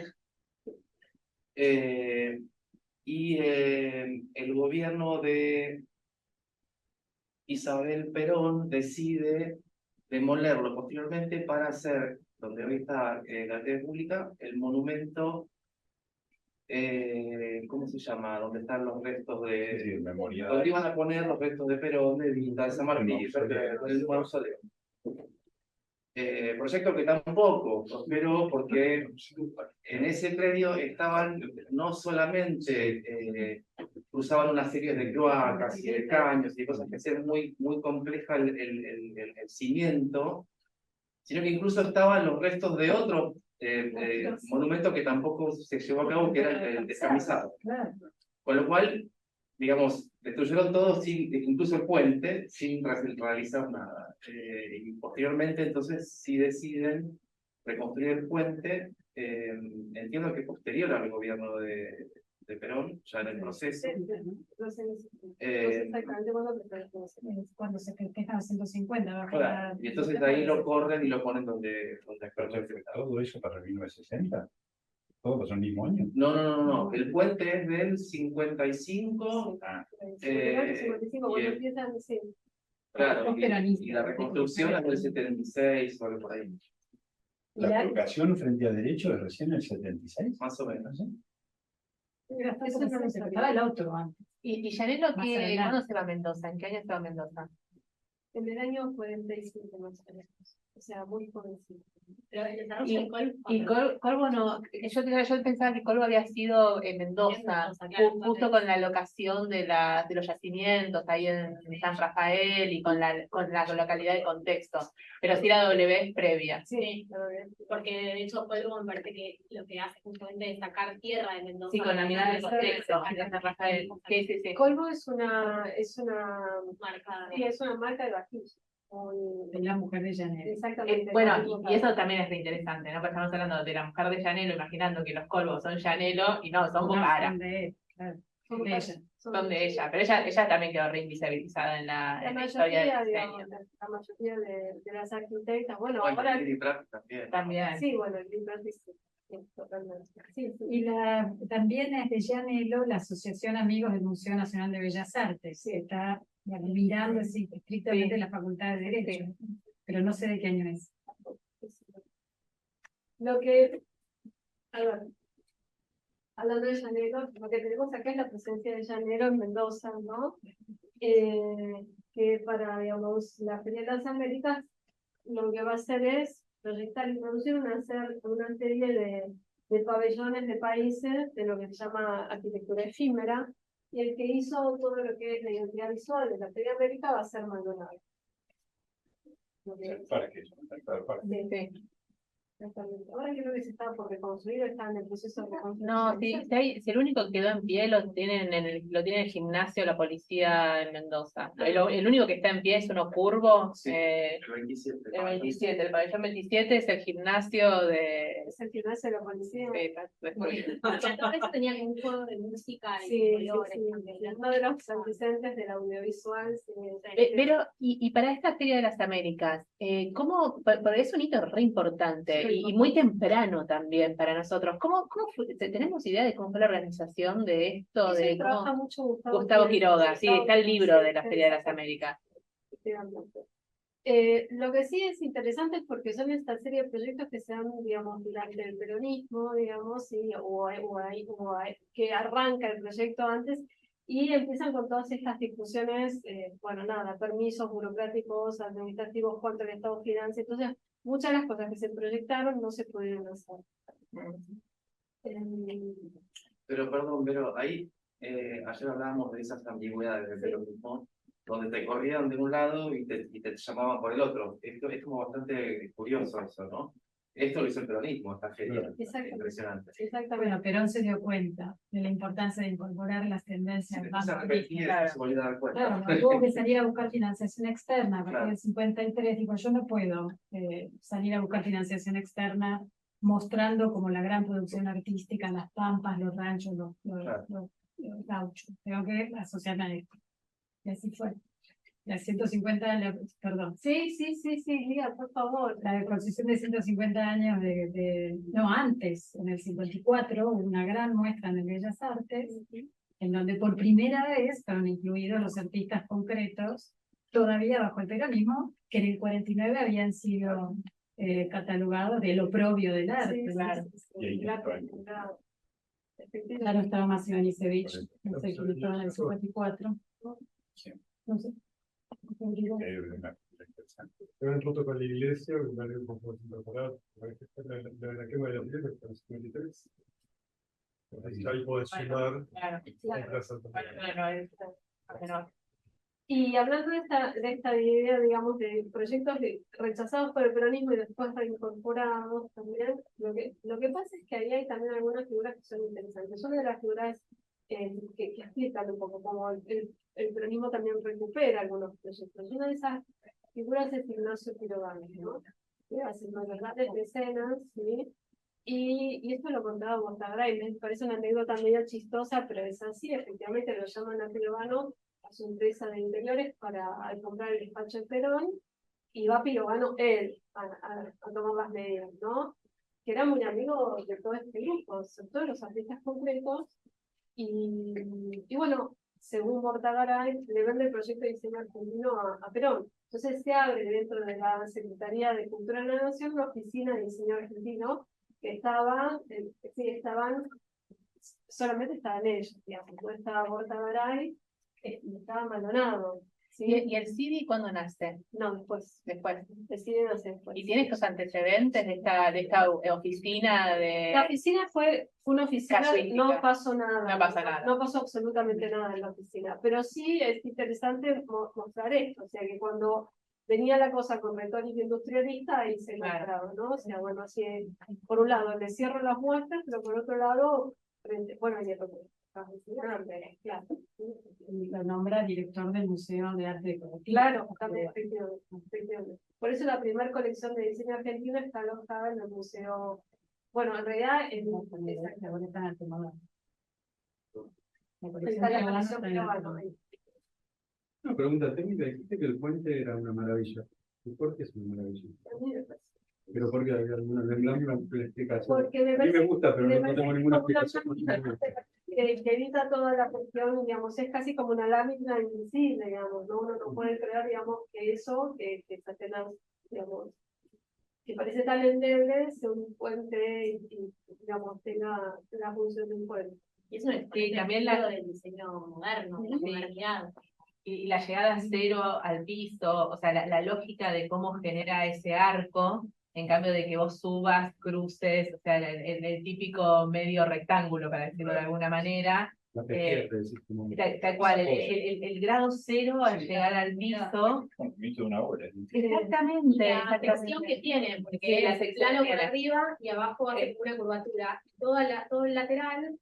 Y el gobierno de Isabel Perón decide demolerlo posteriormente para hacer, donde hoy está la TV pública, el monumento, ¿cómo se llama? Donde están los restos de... Sí, memoria. Donde iban a poner los restos de Perón, de Vita, de San Martín, del mausoleo. Proyecto que tampoco prosperó porque en ese predio estaban no solamente cruzaban una serie de cloacas y de caños y cosas que hacían muy compleja el cimiento, sino que incluso estaban los restos de otro monumento que tampoco se llevó a cabo, que era el descamisado. Con lo cual, digamos, destruyeron todo, incluso el puente, sin realizar nada. Y posteriormente, entonces, sí deciden reconstruir el puente. Entiendo que posterior al gobierno de Perón, ya en el proceso. No sé exactamente Cuando se festejan los 150. Claro, y entonces de ahí lo corren y lo ponen donde ¿Todo eso para 1960? ¿Todo pasó en el mismo año? No. El puente es del 55. Ah, 55, cuando y empiezan, sí. claro, y la reconstrucción es del 76 o algo por ahí. ¿La colocación frente a derecho es recién el 76? Más o menos. ¿Sí? Eso no se estaba el otro antes. ¿Y Llanero Más qué, adelante. cuándo se va a Mendoza? ¿En qué año se va a Mendoza? En el año 45 más o menos. O sea, muy jovencito. Pero el desarrollo de Y Corvo no, yo pensaba que Corvo había sido en Mendoza, claro, justo con la locación de los yacimientos ahí en San Rafael y con la localidad de contexto, pero sí la W es previa. Sí, porque de hecho Colvo me parece que lo que hace justamente es sacar tierra de Mendoza. Sí, con la mirada de contexto, de San Rafael. Sí. Colvo es una Marca. sí, es una marca de vajilla. De la mujer de Llanero. Exactamente. Bueno, y eso también es re interesante, ¿no? Porque estamos hablando de la mujer de Llanelo, imaginando que los corvos son Llanelo, y no, son Bocara. Son de él, claro. Son De ella. Son de ella, pero ella también quedó reinvisibilizada en la historia del diseño. La mayoría de las arquitectas, bueno, Bueno, ahora Lili Pratt también. También. sí, bueno, el libro dice, sí, totalmente. Sí. Y también es de Llanelo la Asociación Amigos del Museo Nacional de Bellas Artes, que está mirando estrictamente la Facultad de Derecho, pero no sé de qué año es. Lo que, a ver, hablando de Llanero, lo que tenemos acá es la presencia de Llanero en Mendoza, ¿no? Que para, digamos, la Feria de las Américas, lo que va a hacer es proyectar y producir una serie de pabellones de países, de lo que se llama arquitectura efímera, y el que hizo todo lo que es la identidad visual de la Feria de América va a ser Maldonado. El parque. Sí. Exactamente. Ahora creo que se está por reconstruir, está en el proceso de reconstrucción. No, si el único que quedó en pie lo tiene el gimnasio la policía en Mendoza. El único que está en pie es uno curvo. Sí, el 27. El 27, el pabellón 27 es el gimnasio de. Es el gimnasio de la policía. Por eso tenía un juego de música y Sí, colores. sí, sí. Uno de los antecedentes del audiovisual. Sí, Pero, y para esta Feria de las Américas, ¿cómo? Porque es un hito re importante Sí, y muy temprano también para nosotros. ¿Cómo fue? ¿Tenemos idea de cómo fue la organización de esto? Eso De trabaja cómo... mucho Gustavo Quiroga, sí, está el libro de la sí, Feria de las Américas. efectivamente. Lo que sí es interesante es porque son esta serie de proyectos que se dan, digamos, durante el peronismo, digamos, ¿sí? Que arranca el proyecto antes y empiezan con todas estas discusiones, bueno, nada, permisos burocráticos, administrativos, cuánto el Estado financia. Entonces, muchas de las cosas que se proyectaron no se pudieron hacer. Pero perdón, pero ahí, ayer hablábamos de esas ambigüedades del peronismo, donde te corrían de un lado y te llamaban por el otro. Esto es como bastante curioso eso, ¿no? Esto lo hizo el peronismo, esta feria. Impresionante. Exactamente. Bueno, Perón se dio cuenta de la importancia de incorporar las tendencias Se más repetía, se volvió a dar cuenta. Claro, tuvo que salir a buscar financiación externa, a partir Claro. del 53, dijo, yo no puedo salir a buscar financiación externa mostrando como la gran producción artística, las pampas, los ranchos, Claro. los gauchos. Tengo que asociarme a esto. Y así fue. Las 150 años, perdón, Sí, Lía, por favor. la concesión de 150 años no, antes, en el 54, hubo una gran muestra en el Bellas Artes, en donde por primera vez fueron incluidos los artistas concretos, todavía bajo el peronismo, que en el 49 habían sido catalogados del oprobio del arte. Sí, Claro. Y ahí Claro. Claro, estaba Máximo Anisevich, no sé, que estaba en el 54. Sí. No sé. Era un trato con la iglesia, una ley un poco incorporada, la quema de la iglesia, en el 53. Entonces, ahí podés sumar Claro. otras Bueno, Y hablando de esta idea, digamos, de proyectos rechazados por el peronismo y después reincorporados también, lo que pasa es que ahí hay también algunas figuras que son interesantes. Una de las figuras que explican un poco cómo el peronismo también recupera algunos proyectos. Una de esas figuras es Ignacio Quiroga, ¿no? Que hace más grandes mecenas, ¿sí? Y esto lo contaba Bortagray, me parece una anécdota medio chistosa, pero es así, efectivamente lo llaman a Pirovano a su empresa de interiores para comprar el despacho de Perón, y va Pirovano él a tomar las medidas, ¿no? Que era muy amigo de todo este grupo, sobre todo los artistas concretos, y bueno, según Bortagaray, le vende el proyecto de diseño argentino a Perón. Entonces se abre dentro de la Secretaría de Cultura de la Nación una oficina de diseño argentino que solamente estaban ellos, digamos, no estaba Bortagaray, estaba Maldonado. ¿Sí? ¿Y el CIDI cuándo nace? No, después. Después. Deciden hacer después. ¿Y tiene estos antecedentes de esta oficina de...? La oficina fue una oficina, Casuística. no pasó nada. No pasa nada. No pasó absolutamente nada en la oficina. Pero sí es interesante mostrar esto. O sea, que cuando venía la cosa con retórica industrialista, ahí se mostraba, ¿no? O sea, bueno, así, por un lado le cierro las muestras, pero por otro lado, bueno, y otro claro. Y lo nombra director del Museo de Arte Decorativo. Claro, también, efectivamente. Por eso la primera colección de diseño argentino está alojada en el museo. Bueno, en realidad está la colección Pirovano. Una pregunta técnica, dijiste que el puente era una maravilla. ¿Y por qué es una maravilla? Pero porque hay alguna explicación. Porque A mí me gusta, pero no tengo ninguna explicación. Que evita toda la cuestión, digamos, es casi como una lámina invisible, digamos, ¿no? Uno no puede creer, digamos, que eso, que Satanás, digamos, que parece tan endeble, sea un puente y digamos, tenga la función de un puente. Y es un Sí, también del diseño moderno, la modernidad. Y la llegada cero al piso, o sea, la lógica de cómo genera ese arco, en cambio de que vos subas, cruces, o sea, el típico medio rectángulo, para decirlo de alguna manera, La pesquera, decís, como Tal cual, esa cosa. el grado cero al llegar al piso. Un mito de una hora. Exactamente, La sección que tiene, porque Sí, la es sección plano que por tiene. arriba y abajo hace una curvatura. Todo el lateral,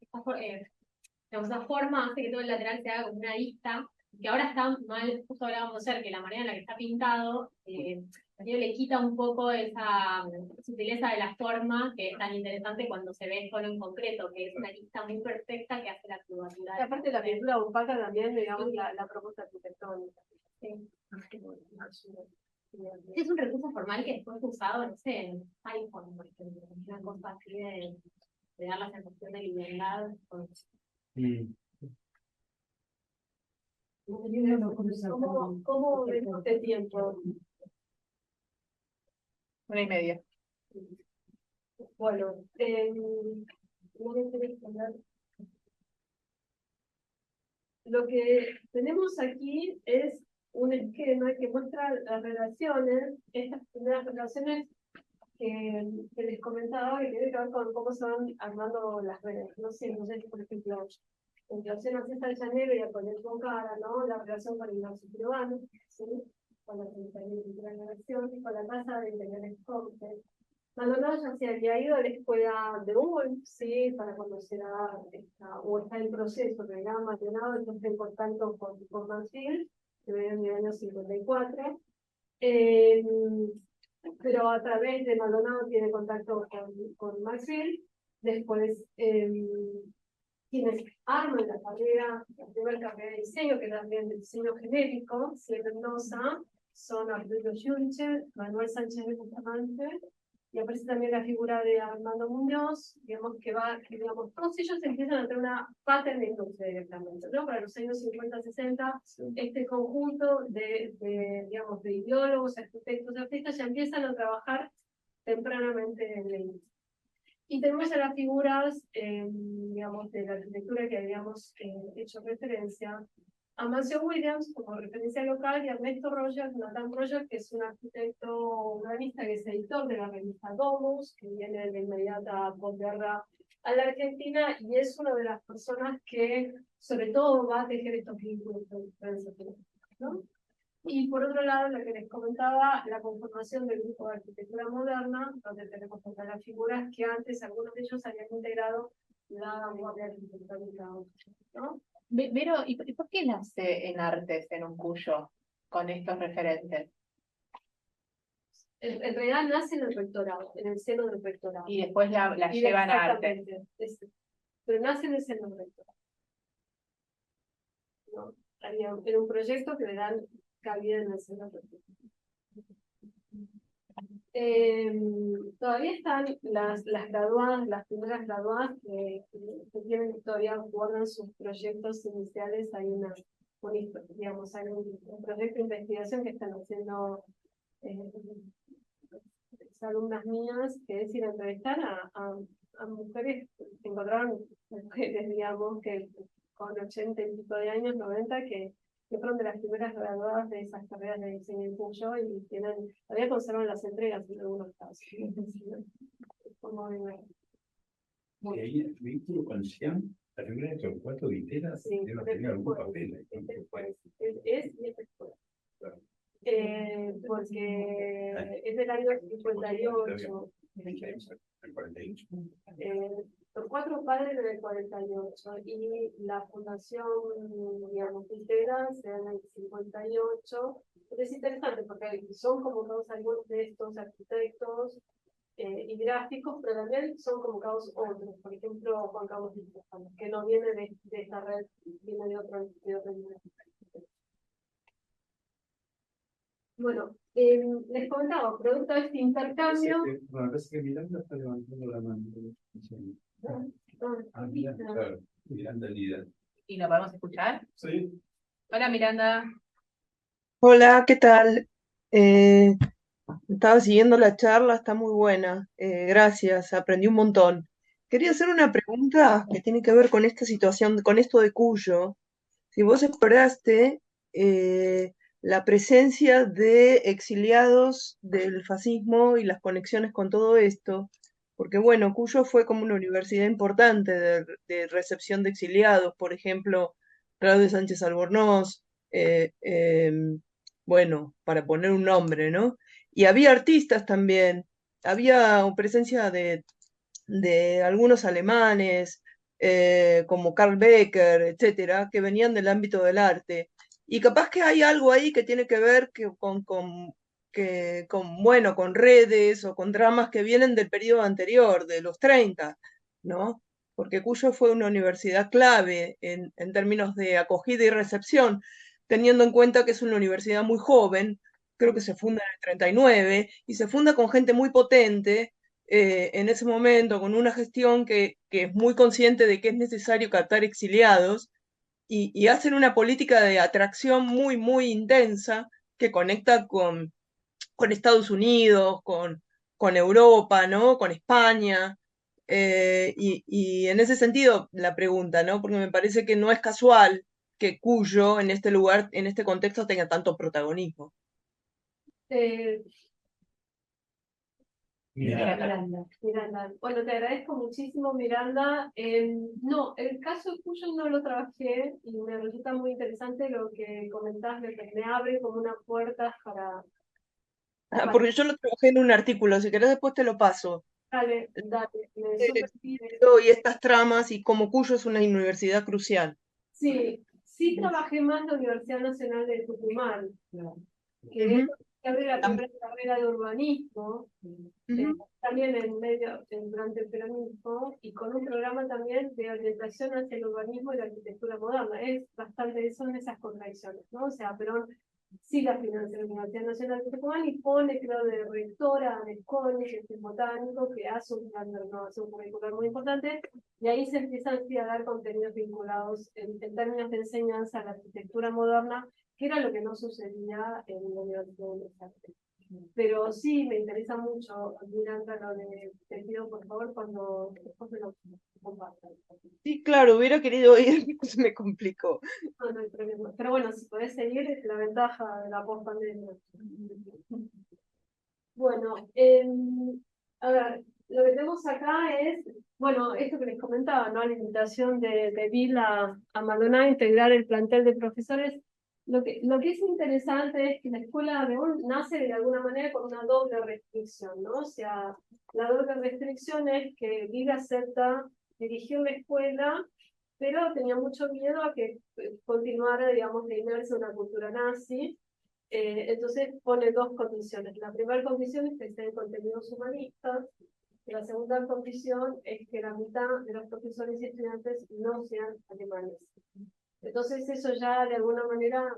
digamos, esa forma hace que todo el lateral se haga como una lista, que ahora está mal, justo hablábamos ayer, que la manera en la que está pintado, le quita un poco esa sutileza de la forma, que es tan interesante cuando se ve solo en concreto, que es una lista muy perfecta que hace la curvatura. Y aparte la pintura opaca también, digamos, la propuesta arquitectónica. Sí. Es un recurso formal que después es usado, no sé, en iPhone, por ejemplo, una cosa así de dar la sensación de libertad. ¿Cómo ves este tiempo? 1:30. Bueno, lo que tenemos aquí es un esquema que muestra las relaciones, estas primeras relaciones que les comentaba, que tienen que ver con cómo se van armando las redes. No sé, por ejemplo, en relación a César Llanero y a Colette Concara, ¿no? La relación con Ignacio Peruano, ¿sí? Con la Secretaría de Cultura de la Nación, y con la Casa de Interiores Cortes. Maldonado ya se había ido a la escuela de Ulm, sí, para conocer o está en proceso, que era Maldonado, entonces en contacto con Mansfield, que viene en el año 54. Pero a través de Maldonado tiene contacto con Maxfield. Después, quienes arman la primera carrera de diseño, que también de diseño genérico, sí, en Mendoza, son Arturo Schulcher, Manuel Sánchez de Bustamante, y aparece también la figura de Armando Muñoz, digamos, digamos, todos ellos empiezan a tener una pattern de industria directamente, ¿no? Para los años 50-60, este conjunto digamos, de ideólogos, arquitectos, artistas, ya empiezan a trabajar tempranamente en la industria. Y tenemos a las figuras, digamos, de la arquitectura que habíamos hecho referencia, a Amancio Williams como referencia local y a Ernesto Rogers, Nathan Rogers, que es un arquitecto urbanista que es editor de la revista Domus, que viene de inmediata posguerra a la Argentina y es una de las personas que sobre todo va a tejer estos vínculos ¿no? Y por otro lado, lo que les comentaba, la conformación del grupo de arquitectura moderna, donde tenemos todas las figuras que antes algunos de ellos habían integrado la vanguardia arquitectónica, ¿no? Vero, ¿y por qué nace en Artes en un Cuyo con estos referentes? En realidad nace en el rectorado, en el seno del rectorado. Y después la llevan a Artes. Exactamente, pero nace en el seno del rectorado. ¿No? Era un proyecto que le dan cabida en el seno del rectorado. Todavía están las graduadas, las primeras graduadas que tienen, todavía guardan sus proyectos iniciales. Hay digamos, hay un proyecto de investigación que están haciendo alumnas mías, que es ir a entrevistar a mujeres que encontraron mujeres, digamos, que con 80 y pico de años, 90, que fueron de las primeras graduadas de esas carreras de diseño en Cuyo y todavía conservan las entregas en algunos casos. Como Y ahí el vínculo con Xi'an, la figura de Torcuato Vitela, sí, debe tener algún papel. es después. Porque es del año 58. El 48. Los cuatro padres del 48 y la fundación, digamos, Vitela se da en el 58. Es interesante porque son convocados algunos de estos arquitectos y gráficos, pero también son convocados otros. Por ejemplo, Juan Carlos Vitela, que no viene de esta red, viene de otro nivel. Bueno, les comentaba, producto de este intercambio. Bueno, parece que Miranda está levantando la mano. Miranda, claro. Miranda líder. ¿Y lo podemos escuchar? Sí. Hola, Miranda. Hola, ¿qué tal? Estaba siguiendo la charla, está muy buena. Gracias, aprendí un montón. Quería hacer una pregunta que tiene que ver con esta situación, con esto de Cuyo. Si vos exploraste la presencia de exiliados del fascismo y las conexiones con todo esto, porque bueno, Cuyo fue como una universidad importante de recepción de exiliados, por ejemplo, Claudio Sánchez Albornoz, bueno, para poner un nombre, ¿no? Y había artistas también, había presencia de algunos alemanes, como Karl Becker, etcétera, que venían del ámbito del arte. Y capaz que hay algo ahí que tiene que ver bueno, con redes o con dramas que vienen del periodo anterior, de los 30, ¿no? Porque Cuyo fue una universidad clave en términos de acogida y recepción, teniendo en cuenta que es una universidad muy joven, creo que se funda en el 39, y se funda con gente muy potente, en ese momento, con una gestión que es muy consciente de que es necesario captar exiliados, y hacen una política de atracción muy, muy intensa que conecta con Estados Unidos, con Europa, ¿no? Con España. Y en ese sentido, la pregunta, ¿no? Porque me parece que no es casual que Cuyo en este lugar, en este contexto, tenga tanto protagonismo. Eh, Miranda. Miranda. Bueno, te agradezco muchísimo, Miranda. No, el caso tuyo no lo trabajé y me resulta muy interesante lo que comentás, de que me abre como una puerta Porque yo lo trabajé en un artículo, si querés después te lo paso. dale, dale, me El súper sirve. exilio y estas tramas y cómo Cuyo es una universidad crucial. Sí, sí trabajé más en la Universidad Nacional de Tucumán, que es Ujú. que abre la primera carrera de urbanismo, Ujú. también durante el peronismo, y con un programa también de orientación hacia el urbanismo y la arquitectura moderna. Es bastante, son esas contradicciones, ¿no? O sea, Perón sí la financia la Universidad Nacional de Tucumán y pone, creo, de rectora de College, el botánico, que hace un plan de renovación curricular muy importante, y ahí se empiezan sí, a dar contenidos vinculados en términos de enseñanza a la arquitectura moderna, que era lo que no sucedía en la Universidad de las Artes. Pero sí, me interesa mucho, Miranda, lo de, te pido por favor cuando después me lo compartan. Sí, claro, hubiera querido ir, pero se me complicó. No, no hay problema. Pero bueno, si podés seguir, es la ventaja de la post-pandemia. Bueno, a ver, lo que tenemos acá es, bueno, esto que les comentaba, ¿no? La invitación de Bill a Maldonado a integrar el plantel de profesores. Lo que es interesante es que la escuela de León nace de alguna manera con una doble restricción, ¿no? O sea, la doble restricción es que Bill acepta dirigir la escuela, pero tenía mucho miedo a que continuara, digamos, de inmersa en una cultura nazi. Entonces pone dos condiciones. La primera condición es que sean contenidos humanistas. Y la segunda condición es que la mitad de los profesores y estudiantes no sean alemanes. Entonces eso ya de alguna manera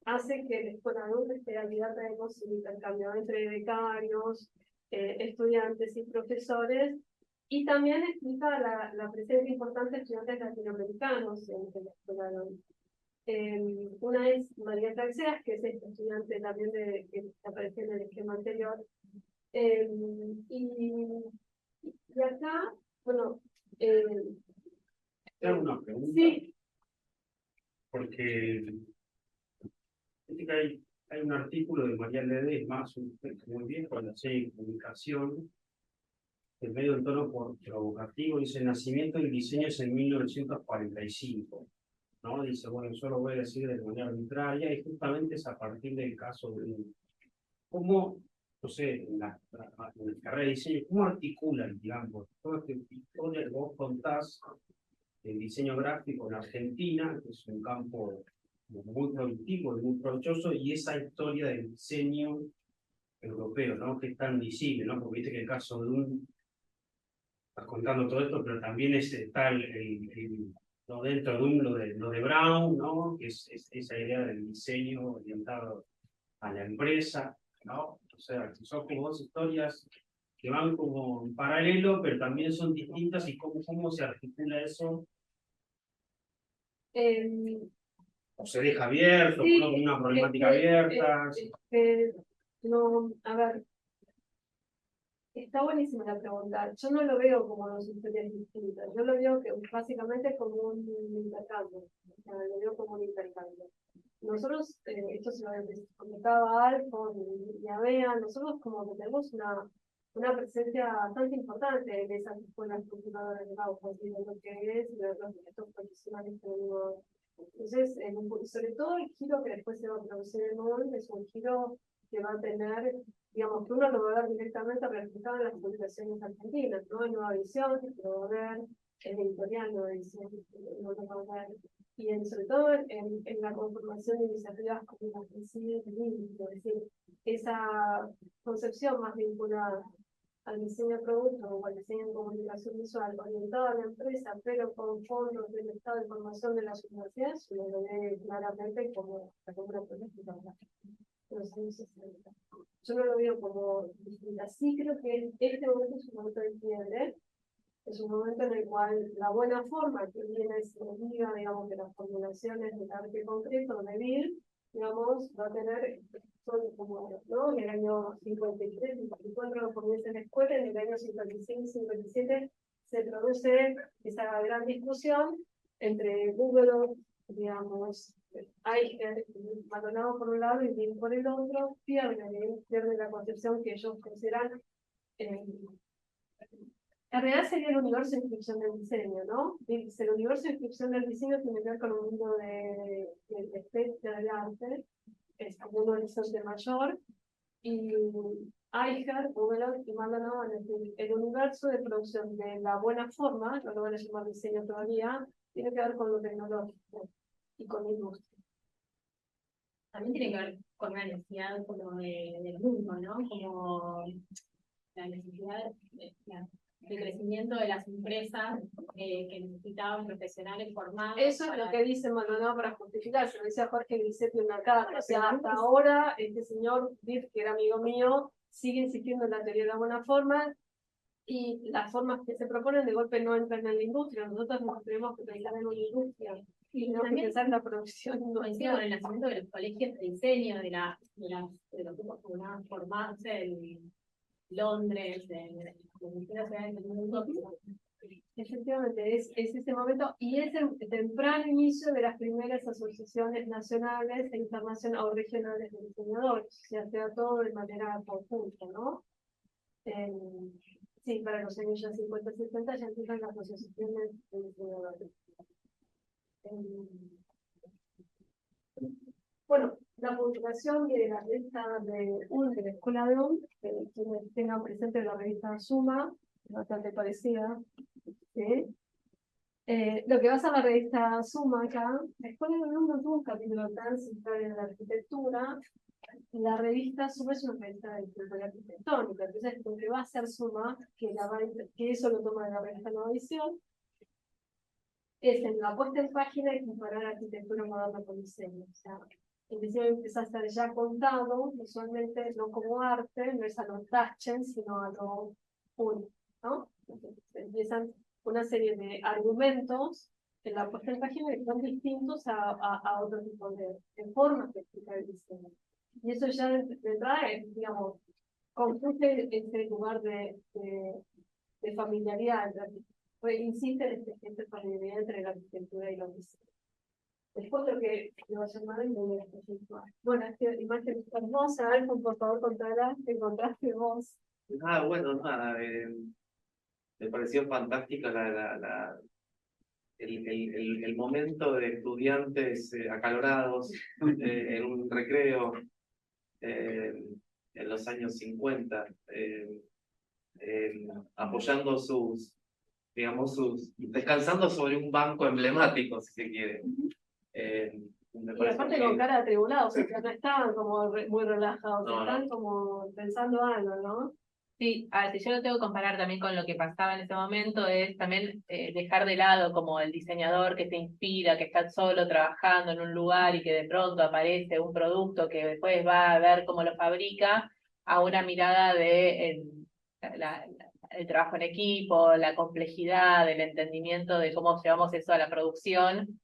hace que la escuela de especialidad traemos un intercambio entre becarios, estudiantes y profesores, y también explica la presencia importante de estudiantes latinoamericanos en la escuela de una es María Taxeas, que es esta estudiante también que apareció en el esquema anterior. Y acá, bueno, Te hago una pregunta, sí, porque viste que hay un artículo de María Ledesma, un texto muy viejo en la serie de comunicación, en medio del tono provocativo, dice: nacimiento del diseño es en 1945. ¿No? Dice, bueno, yo lo voy a decir de manera arbitraria, y justamente es a partir del caso de cómo, no sé, en la carrera de diseño, cómo articulan, digamos, toda esta historia que vos contás del diseño gráfico en Argentina, que es un campo muy productivo y muy provechoso, y esa historia del diseño europeo, ¿no? Que es tan visible, ¿no? Porque viste que el caso de estás contando todo esto, pero también está ¿no? Dentro de lo de Brown, ¿no? Que es esa idea del diseño orientado a la empresa, ¿no? O sea, que son como dos historias que van como en paralelo, pero también son distintas, y cómo se articula eso, eh, o se deja abierto, sí, ¿no? Una problemática abierta. no, a ver, está buenísima la pregunta. Yo no lo veo como dos historias distintas. Yo lo veo que básicamente como un intercambio. O sea, lo veo como un intercambio. Nosotros, esto se lo comentaba a Alfon y a Bea, nosotros como que tenemos una presencia bastante importante en esas escuelas cultivadoras de Bauhaus, y de lo que es de los estos profesionales que digo. Entonces, sobre todo el giro que después se va a producir en MOL es un giro que va a tener, digamos, que uno lo va a ver directamente reflejado en las publicaciones argentinas, ¿no? En Nueva Visión, que lo va a ver, en Editorial Nueva Visión, lo va a ver, y sobre todo en la conformación de iniciativas como las que sigue el libro, es decir, esa concepción más vinculada al diseño de producto o al diseño de comunicación visual orientado a la empresa, pero con fondos del Estado de Formación de las universidades, lo ve claramente como una política de los años 60. Yo no lo veo como distinta. Sí creo que este momento es un momento de quiebre, es un momento en el cual la buena forma que viene se liga, digamos, de las formulaciones del arte concreto de Bill, digamos, va a tener, son como, ¿no? En el año 53, 54 comienza la escuela, en el año 55, 57 se produce esa gran discusión entre Google, digamos, Eicher, Maldonado por un lado y Bill por el otro, pierde la concepción que ellos consideran en realidad sería el universo de inscripción del diseño, ¿no? El universo de inscripción del diseño tiene que ver con un mundo de estética del arte, es como un horizonte mayor, y Eicher, Google y Maldonado van a decir, el universo de producción de la buena forma, no lo van a llamar diseño todavía, tiene que ver con lo tecnológico y con la industria. También tiene que ver con una necesidad como del mundo, ¿no? Como la necesidad de crecimiento de las empresas que necesitaban profesionales formados. Eso es lo que dice Maldonado para justificarse, lo dice Jorge Grisetti en una carta. O sea, hasta ahora este señor Biff, que era amigo mío, sigue insistiendo en la teoría de la buena forma, y las formas que se proponen de golpe no entran en la industria. Nosotros nos tenemos que pensar en una industria y tenemos que pensar en la producción industrial. Con el nacimiento de los colegios de diseño, de los grupos formados en Londres, de distintas ciudades del mundo. Efectivamente, es ese momento, y es el temprano inicio de las primeras asociaciones nacionales e internacionales o regionales de diseñadores, o sea, sea todo de manera conjunta, ¿no? Sí, para los años ya 50, 60 ya empiezan las asociaciones de diseñadores. Bueno, la publicación de la revista de la Escuela de UM, quienes tengan presente la revista Suma, bastante parecida, ¿sí? Lo que va a ser la revista Suma acá, la Escuela de UM no tuvo un capítulo tan central en la arquitectura. La revista Suma es una revista de historia arquitectónica, entonces lo que va a hacer Suma, que eso lo toma de la revista Nueva Visión, es en la puesta en página y comparar arquitectura moderna con diseño. O sea, el diseño empieza a ser ya contado, visualmente, no como arte, no es a lo tachen, sino a lo único, ¿no? Entonces, empiezan una serie de argumentos en la puesta en página que son distintos a otro tipo de formas de explicar el diseño. Y eso ya de entrada, digamos, confunde ese lugar de familiaridad. Insiste en este familiaridad entre la arquitectura y los diseños. Después lo que lo va a llamar el modelo espiritual. Bueno, esta imagen hermosa, Alfon, por favor, contala, que encontraste vos. Bueno, nada, me pareció fantástica el momento de estudiantes acalorados en un recreo en los años 50, apoyando descansando sobre un banco emblemático, si se quiere. Y aparte con cara atribulada, o sea, no estaban como muy relajados, están como pensando algo, ¿no? Sí, a ver, si yo lo tengo que comparar también con lo que pasaba en ese momento, es también dejar de lado como el diseñador que te inspira, que está solo trabajando en un lugar y que de pronto aparece un producto que después va a ver cómo lo fabrica, a una mirada de el trabajo en equipo, la complejidad, el entendimiento de cómo llevamos eso a la producción.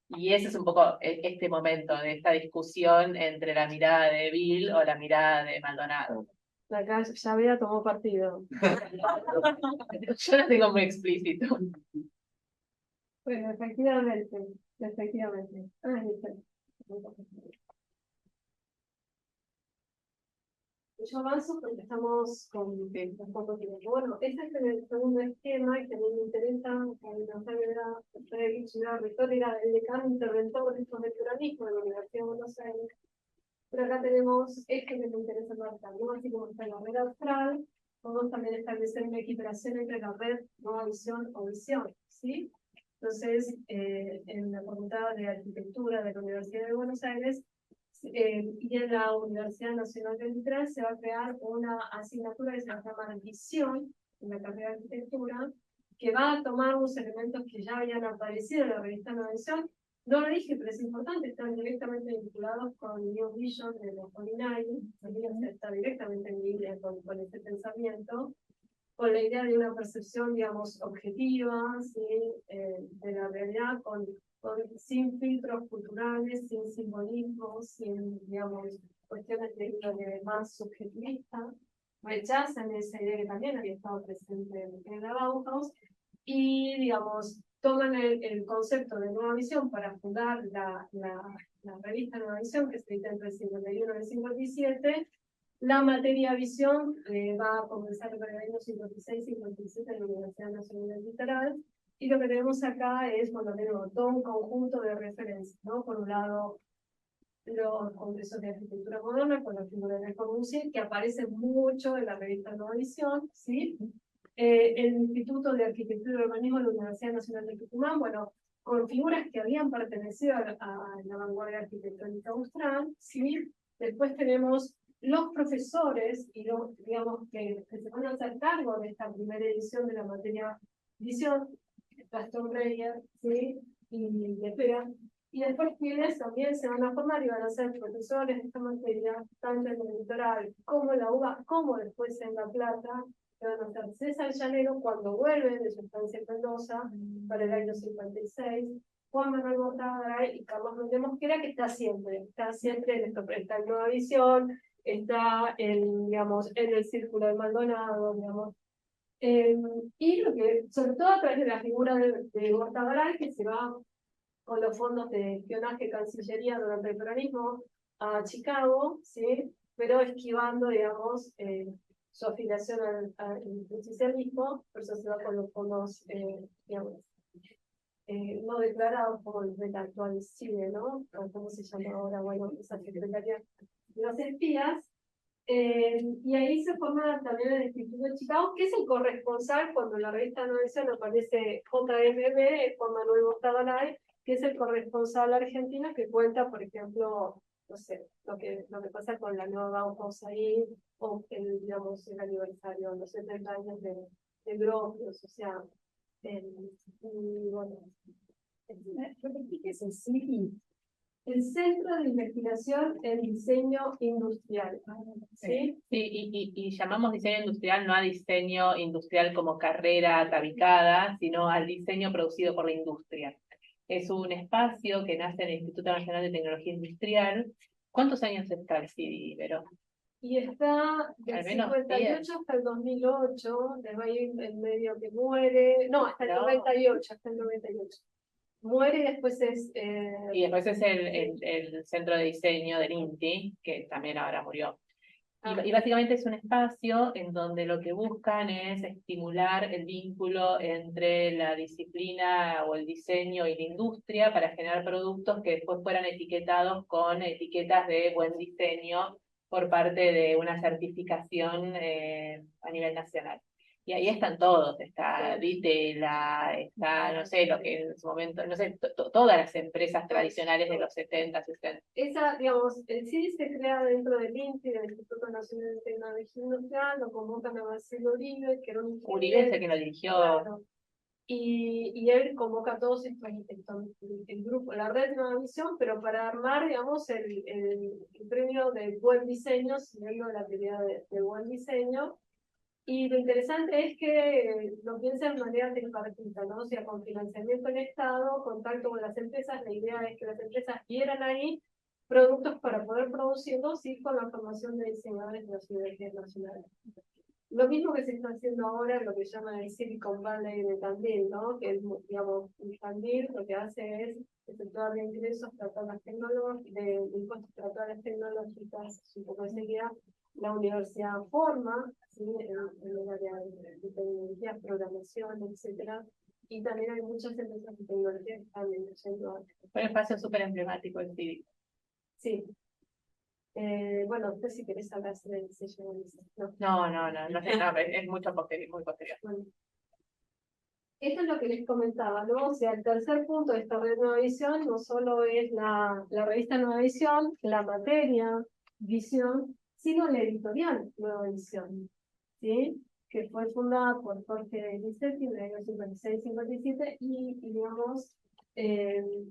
Y ese es un poco este momento de esta discusión entre la mirada de Bill o la mirada de Maldonado. Acá Llavera tomó partido. Yo lo tengo muy explícito. Bueno, efectivamente. yo avanzo porque estamos con poco tiempo. Bueno, ese es el segundo esquema y también me interesa, la retórica del decano interventor de estos del peronismo de la Universidad de Buenos Aires. Pero acá tenemos esto que me interesa marcar, ¿no? Así como está la red austral, podemos también establecer una equiparación entre la red nueva visión o visión, ¿sí? Entonces, en la Facultad de Arquitectura de la Universidad de Buenos Aires y en la Universidad Nacional del Litoral se va a crear una asignatura que se va a llamar Visión, en la carrera de Arquitectura, que va a tomar unos elementos que ya habían aparecido en la revista Nueva Visión. No lo dije, pero es importante, están directamente vinculados con New Vision de los Molinari, también está directamente en línea con este pensamiento, con la idea de una percepción, digamos, objetiva, ¿sí? De la realidad, sin filtros culturales, sin simbolismos, sin, digamos, cuestiones de índole más subjetivista. Rechazan esa idea que también había estado presente en la Bauhaus y, digamos, toman el concepto de Nueva Visión para fundar la revista Nueva Visión, que se edita entre el 51 y el 57. La materia visión va a comenzar en el año 56-57 en la Universidad Nacional del Litoral, y lo que tenemos acá es, bueno, tenemos todo un conjunto de referencias, ¿no? Por un lado, los congresos de arquitectura moderna con la figura de Le Corbusier, que aparece mucho en la revista Nueva Visión, ¿sí? El Instituto de Arquitectura y Urbanismo de la Universidad Nacional de Tucumán, bueno, con figuras que habían pertenecido a la vanguardia arquitectónica austral, ¿sí? Después tenemos los profesores y digamos que se van a hacer cargo de esta primera edición de la materia visión, Gastón Breyer, ¿sí? Y de Pera, y después quienes también se van a formar y van a ser profesores de esta materia, tanto en el Litoral como en la UBA, como después en La Plata, que van a ser César Llanero cuando vuelve de su estancia en Mendoza para el año 56, Juan Manuel Botagaray y Carlos Méndez Mosquera, que está siempre en esto, está en Nueva Visión, está digamos, en el Círculo de Maldonado, digamos. Y lo que, sobre todo a través de la figura de Botagaray, que se va con los fondos de espionaje Cancillería durante el peronismo a Chicago, ¿sí? Pero esquivando, digamos, su afiliación al justicialismo, por eso se va con los fondos, digamos, no declarados como el del actual CIDE, ¿no? O ¿cómo se llama ahora? Bueno, esa secretaría de los espías. Y ahí se forma también el Instituto de Chicago, que es el corresponsal cuando en la revista Nueva Visión aparece JMB, Juan Manuel Botagaray, que es el corresponsal argentino que cuenta, por ejemplo, no sé, lo que pasa con la nueva Bauhaus ahí, o digamos, el aniversario, los 70 años de Gropius, o sea, y bueno, es el CIDI, el Centro de Investigación en Diseño Industrial. ¿Sí? Sí, y llamamos diseño industrial no a diseño industrial como carrera tabicada, sino al diseño producido por la industria. Es un espacio que nace en el Instituto Nacional de Tecnología Industrial. ¿Cuántos años está el CIDI, Ibero? Y está del Al menos 58 10. hasta el 2008, desde ahí en medio que muere, no, hasta el No. 98, hasta el 98. Muere y después es... Y después es el centro de diseño del INTI, que también ahora murió. Y básicamente es un espacio en donde lo que buscan es estimular el vínculo entre la disciplina o el diseño y la industria para generar productos que después fueran etiquetados con etiquetas de buen diseño por parte de una certificación a nivel nacional. Y ahí están todos, está Ditela, está, no sé, lo que en su momento, no sé, todas las empresas tradicionales de los 70, 60. Esa, digamos, el CIDI se crea dentro del INTI, del Instituto Nacional de Tecnología Industrial, lo convocan a Marcelo Uribe, que era un Uribe es el que lo dirigió. Claro. Y él convoca a todos estos, el grupo, la red de Nueva Visión, pero para armar, digamos, el premio de buen diseño, siguiendo la teoría de buen diseño. Y lo interesante es que lo piensan de manera tripartita, ¿no? O sea, con financiamiento del Estado, contacto con las empresas, la idea es que las empresas vieran ahí productos para poder producirlos y con la formación de diseñadores de las universidades nacionales. Lo mismo que se está haciendo ahora, lo que llaman el Silicon Valley de Tandil, ¿no? Que es, digamos, Tandil lo que hace es efectuar de ingresos, plataformas tecnológicas, de impuestos para todas las tecnológicas, un poco de seguridad, la universidad forma, ¿sí? En el área de tecnología, programación, etcétera. Y también hay muchas empresas de tecnología que están yendo a... Fue un espacio súper emblemático el cívico. Sí. Bueno, después si querés hablar del sello de Lisa. No. No sé, no, es mucho posterior, muy posterior. Bueno. Esto es lo que les comentaba, ¿no? O sea, el tercer punto de esta red Nueva Visión no solo es la revista Nueva Visión, la materia Visión, sino la editorial Nueva Visión, ¿sí? Que fue fundada por Jorge Licetti en el año 56-57 y digamos,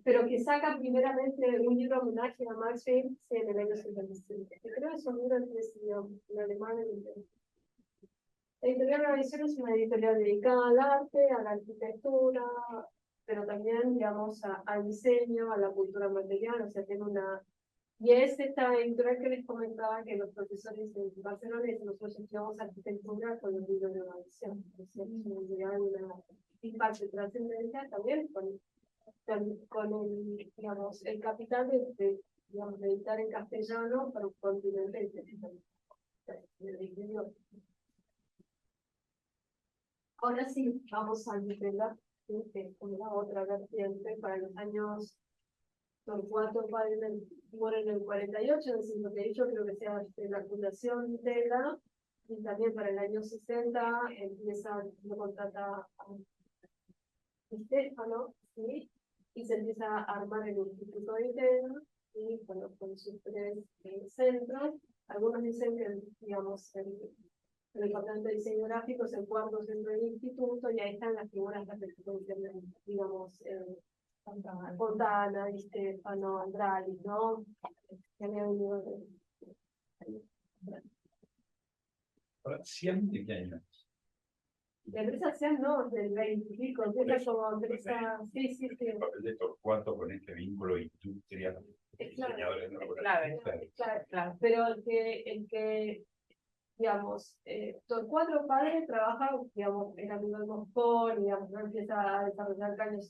pero que saca primeramente un libro homenaje a Max James en el año 55. Que creo que es un libro en tres idiomas, en alemán y en inglés. La editorial Nueva Visión es una editorial dedicada al arte, a la arquitectura, pero también, digamos, al diseño, a la cultura material, o sea, tiene una... Y es esta editorial que les comentaba que los profesores en Barcelona, nosotros estudiamos arquitectura con los libros de Nueva Visión, o sea, es una editorial, una impacto de trascendencia también con el, digamos, el capital digamos, de editar en castellano para un continente Ahora sí, vamos a Nutella, que es la otra vertiente para los años Torcuato muere en el 48, en el 58 creo que sea la fundación Nutella, y también para el año 60 lo contrata a Stefano, ¿sí? Y se empieza a armar el Instituto de Nutella, y bueno, con sus tres centros. Algunos dicen que, digamos, el departamento de diseño gráfico es el cuarto centro del instituto, y ahí están las figuras que digamos, Fontana, Di Stefano, Andrali, ¿no? Que había venido Ahora, ¿Cian de qué año? La empresa Cian no, del 20 y pico, empieza como empresa, sí. El papel de Torcuato con este vínculo industria, diseñadores de la claro. Pero el que digamos, Torcuato padre trabaja, digamos, en amigo de Moscón, digamos, no empieza a desarrollar caños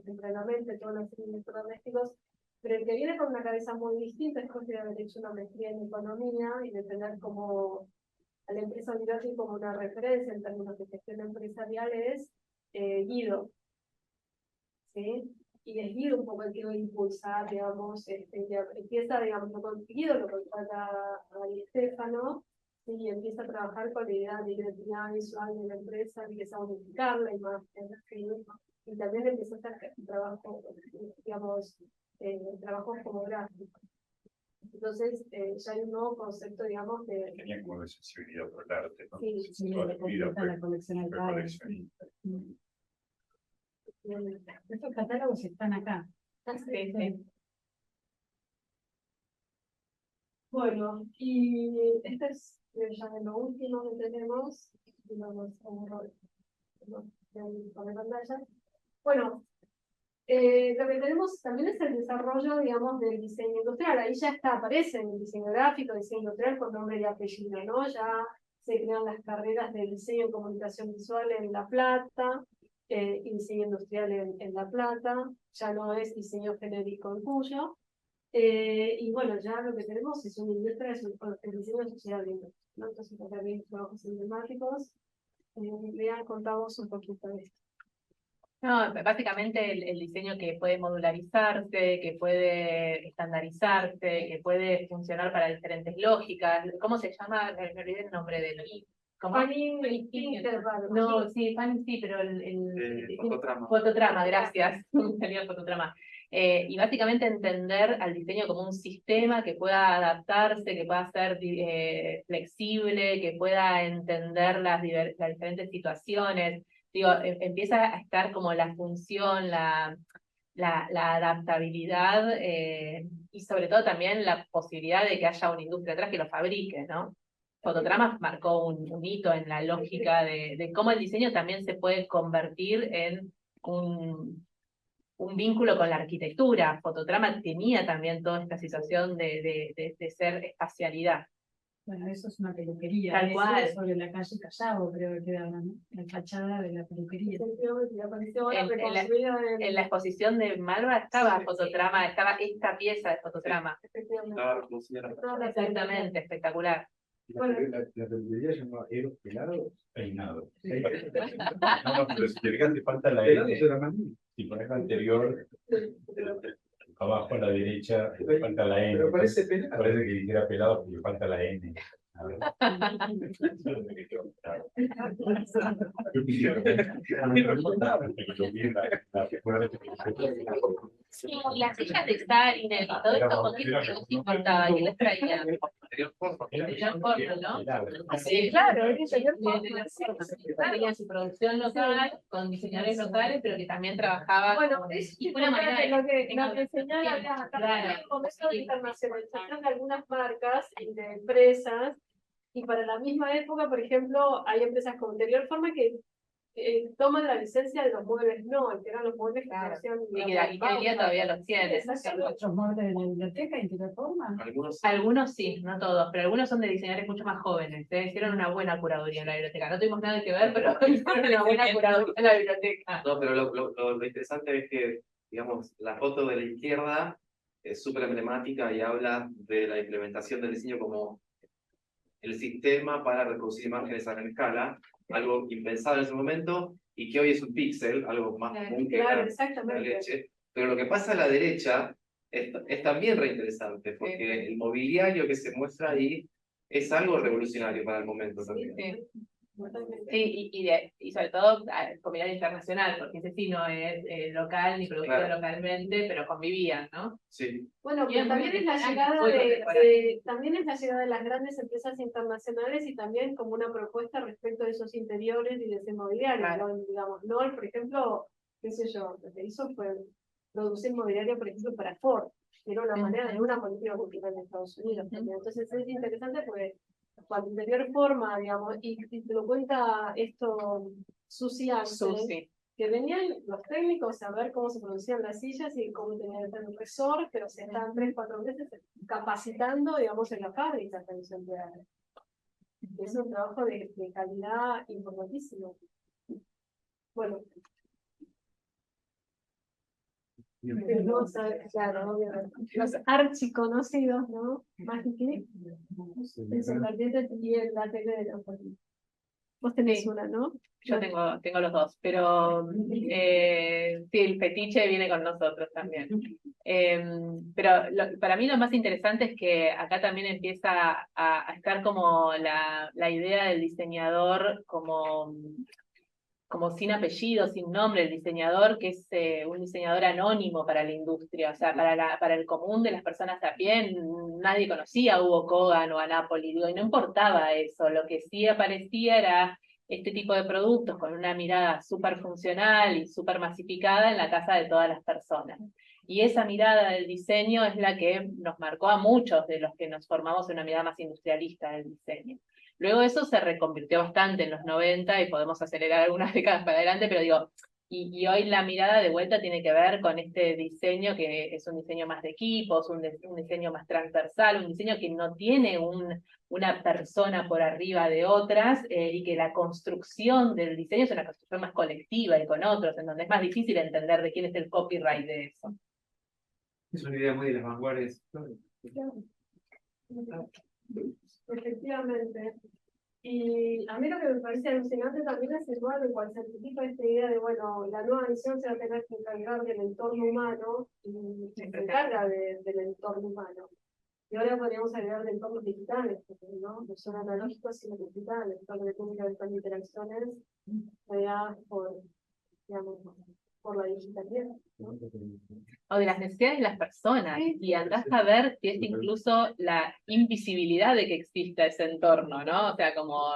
tempranamente, todos los electrodomésticos, pero el que viene con una cabeza muy distinta es Jorge de haber hecho una maestría en economía y de tener como a la empresa Olivetti como una referencia en términos de gestión empresarial es Guido, ¿sí? Y es Guido un poco el que va a impulsar, digamos, empieza, digamos, con Guido, lo contrata a Di Stefano, y empieza a trabajar con la idea de identidad visual de la empresa, empieza a unificar la imagen, y también empieza a hacer trabajo, digamos, trabajos como gráficos. Entonces, ya hay un nuevo concepto, digamos, de... Tenía como de sensibilidad por el arte, ¿no? Sí, Toda la vida la colección fue coleccionista. Estos catálogos están acá. Sí. Bueno, y este es ya lo último que tenemos, y vamos a ver pantalla. Bueno, lo que tenemos también es el desarrollo, digamos, del diseño industrial. Ahí ya aparece el diseño gráfico, diseño industrial con nombre y apellido, ¿no? Ya se crean las carreras de diseño y comunicación visual en La Plata, y diseño industrial en La Plata, ya no es diseño genérico en Cuyo. Y bueno, ya lo que tenemos es una industria, el diseño de sociedad de industria, ¿no? Entonces, acá vienen trabajos emblemáticos. Vean, contamos un poquito de esto. No, básicamente el diseño que puede modularizarse, que puede estandarizarse, que puede funcionar para diferentes lógicas. ¿Cómo se llama? Me olvidé el nombre de los. Fanny No, sí, Fanny sí, pero el Fototrama. Fototrama, gracias. Me salía Fototrama. Y básicamente entender al diseño como un sistema que pueda adaptarse, que pueda ser flexible, que pueda entender las diferentes situaciones. Digo, empieza a estar como la función, la adaptabilidad, y sobre todo también la posibilidad de que haya una industria atrás que lo fabrique, ¿no? Fototrama marcó un hito en la lógica de cómo el diseño también se puede convertir en un vínculo con la arquitectura. Fototrama tenía también toda esta situación de ser espacialidad. Bueno, eso es una peluquería. Tal cual. Sobre la calle Callao, creo que queda, ¿no? La fachada de la peluquería. En la exposición de Malva estaba Fototrama, estaba esta pieza de Fototrama. Estaba reproducida. Exactamente, espectacular. La peluquería se llama Eros Pelados Peinados. No, pero si te fijas, te falta la N. Si pones la anterior, abajo a la derecha, te falta la N. Pero parece pelado. Parece que dijera pelado porque falta la N. A ver. Sí, las sillas de Stalin y todo esto, ¿con qué no importaba? ¿Quién les traía? Anterior forma, ¿no? Sí, claro, es anterior forma. Tenía su producción local, con diseñadores locales, pero que también trabajaba. Bueno, con- es y fue una manera de- lo que señala acá, también Claro. el comienzo de internacionalización de algunas marcas y de empresas, y para la misma época, por ejemplo, hay empresas con anterior forma que toman la licencia de los muebles no, que eran los muebles que Claro. conocían, Y que hoy en día todavía los tiene. Exacto. Otros moldes de la biblioteca y de forma. Algunos sí, no todos, pero algunos son de diseñadores mucho más jóvenes. Hicieron una buena curaduría en la biblioteca. No tuvimos nada que ver, pero hicieron una buena curaduría en la biblioteca. No, pero lo interesante es que, digamos, la foto de la izquierda es súper emblemática y habla de la implementación del diseño como el sistema para reproducir imágenes a gran escala, algo impensado en ese momento y que hoy es un píxel, algo más común que Claro, la exactamente. leche. Pero lo que pasa a la derecha es también reinteresante, porque el mobiliario que se muestra ahí es algo revolucionario para el momento también. Sí. Sí, y sobre todo con mirada internacional, porque ese sí no es local ni producido Claro. localmente, pero convivían, ¿no? Sí. Bueno, Bien, pero también muy es la contemporáneo, llegada muy contemporáneo. también es la llegada de las grandes empresas internacionales y también como una propuesta respecto de esos interiores y de ese mobiliario. Claro. ¿No? Digamos, Knoll, por ejemplo, qué sé yo, lo que hizo fue producir mobiliario, por ejemplo, para Ford, que era una manera de una política cultural de Estados Unidos también. Entonces es interesante porque cuando anterior forma, digamos, y te lo cuenta esto Susi Ansel, Susi. que venían los técnicos a ver cómo se producían las sillas y cómo tenían que tener un resort, pero se estaban 3-4 meses capacitando, digamos, en la fábrica tradicional. Es un trabajo de calidad importantísimo. Bueno. No, claro, obviamente. Los archiconocidos, ¿no? Magic, el sorprendente y la tele de la política. Vos tenés una, ¿no? Yo tengo los dos, pero sí, el fetiche viene con nosotros también. Pero para mí lo más interesante es que acá también empieza a estar como la idea del diseñador como sin apellido, sin nombre, el diseñador, que es un diseñador anónimo para la industria, o sea, para el común de las personas a pie, nadie conocía a Hugo Kogan o a Napoli, digo, y no importaba eso, lo que sí aparecía era este tipo de productos con una mirada súper funcional y súper masificada en la casa de todas las personas. Y esa mirada del diseño es la que nos marcó a muchos de los que nos formamos en una mirada más industrialista del diseño. Luego eso se reconvirtió bastante en los 90 y podemos acelerar algunas décadas para adelante, pero digo, y hoy la mirada de vuelta tiene que ver con este diseño que es un diseño más de equipos, un diseño más transversal, un diseño que no tiene una persona por arriba de otras y que la construcción del diseño es una construcción más colectiva y con otros, en donde es más difícil entender de quién es el copyright de eso. Es una idea muy de las vanguardias. Efectivamente. Y a mí lo que me parece alucinante también es el modo en cual se anticipa esta idea de, bueno, la nueva edición se va a tener que encargar del entorno humano y se encarga del entorno humano. Y ahora podríamos agregar de entornos digitales, ¿no? No son analógicos, sino digitales, todo lo que tiene que ver con interacciones creadas digamos, por la digitalidad, ¿no? O de las necesidades de las personas, y andás a ver si es incluso la invisibilidad de que exista ese entorno, ¿no? O sea, como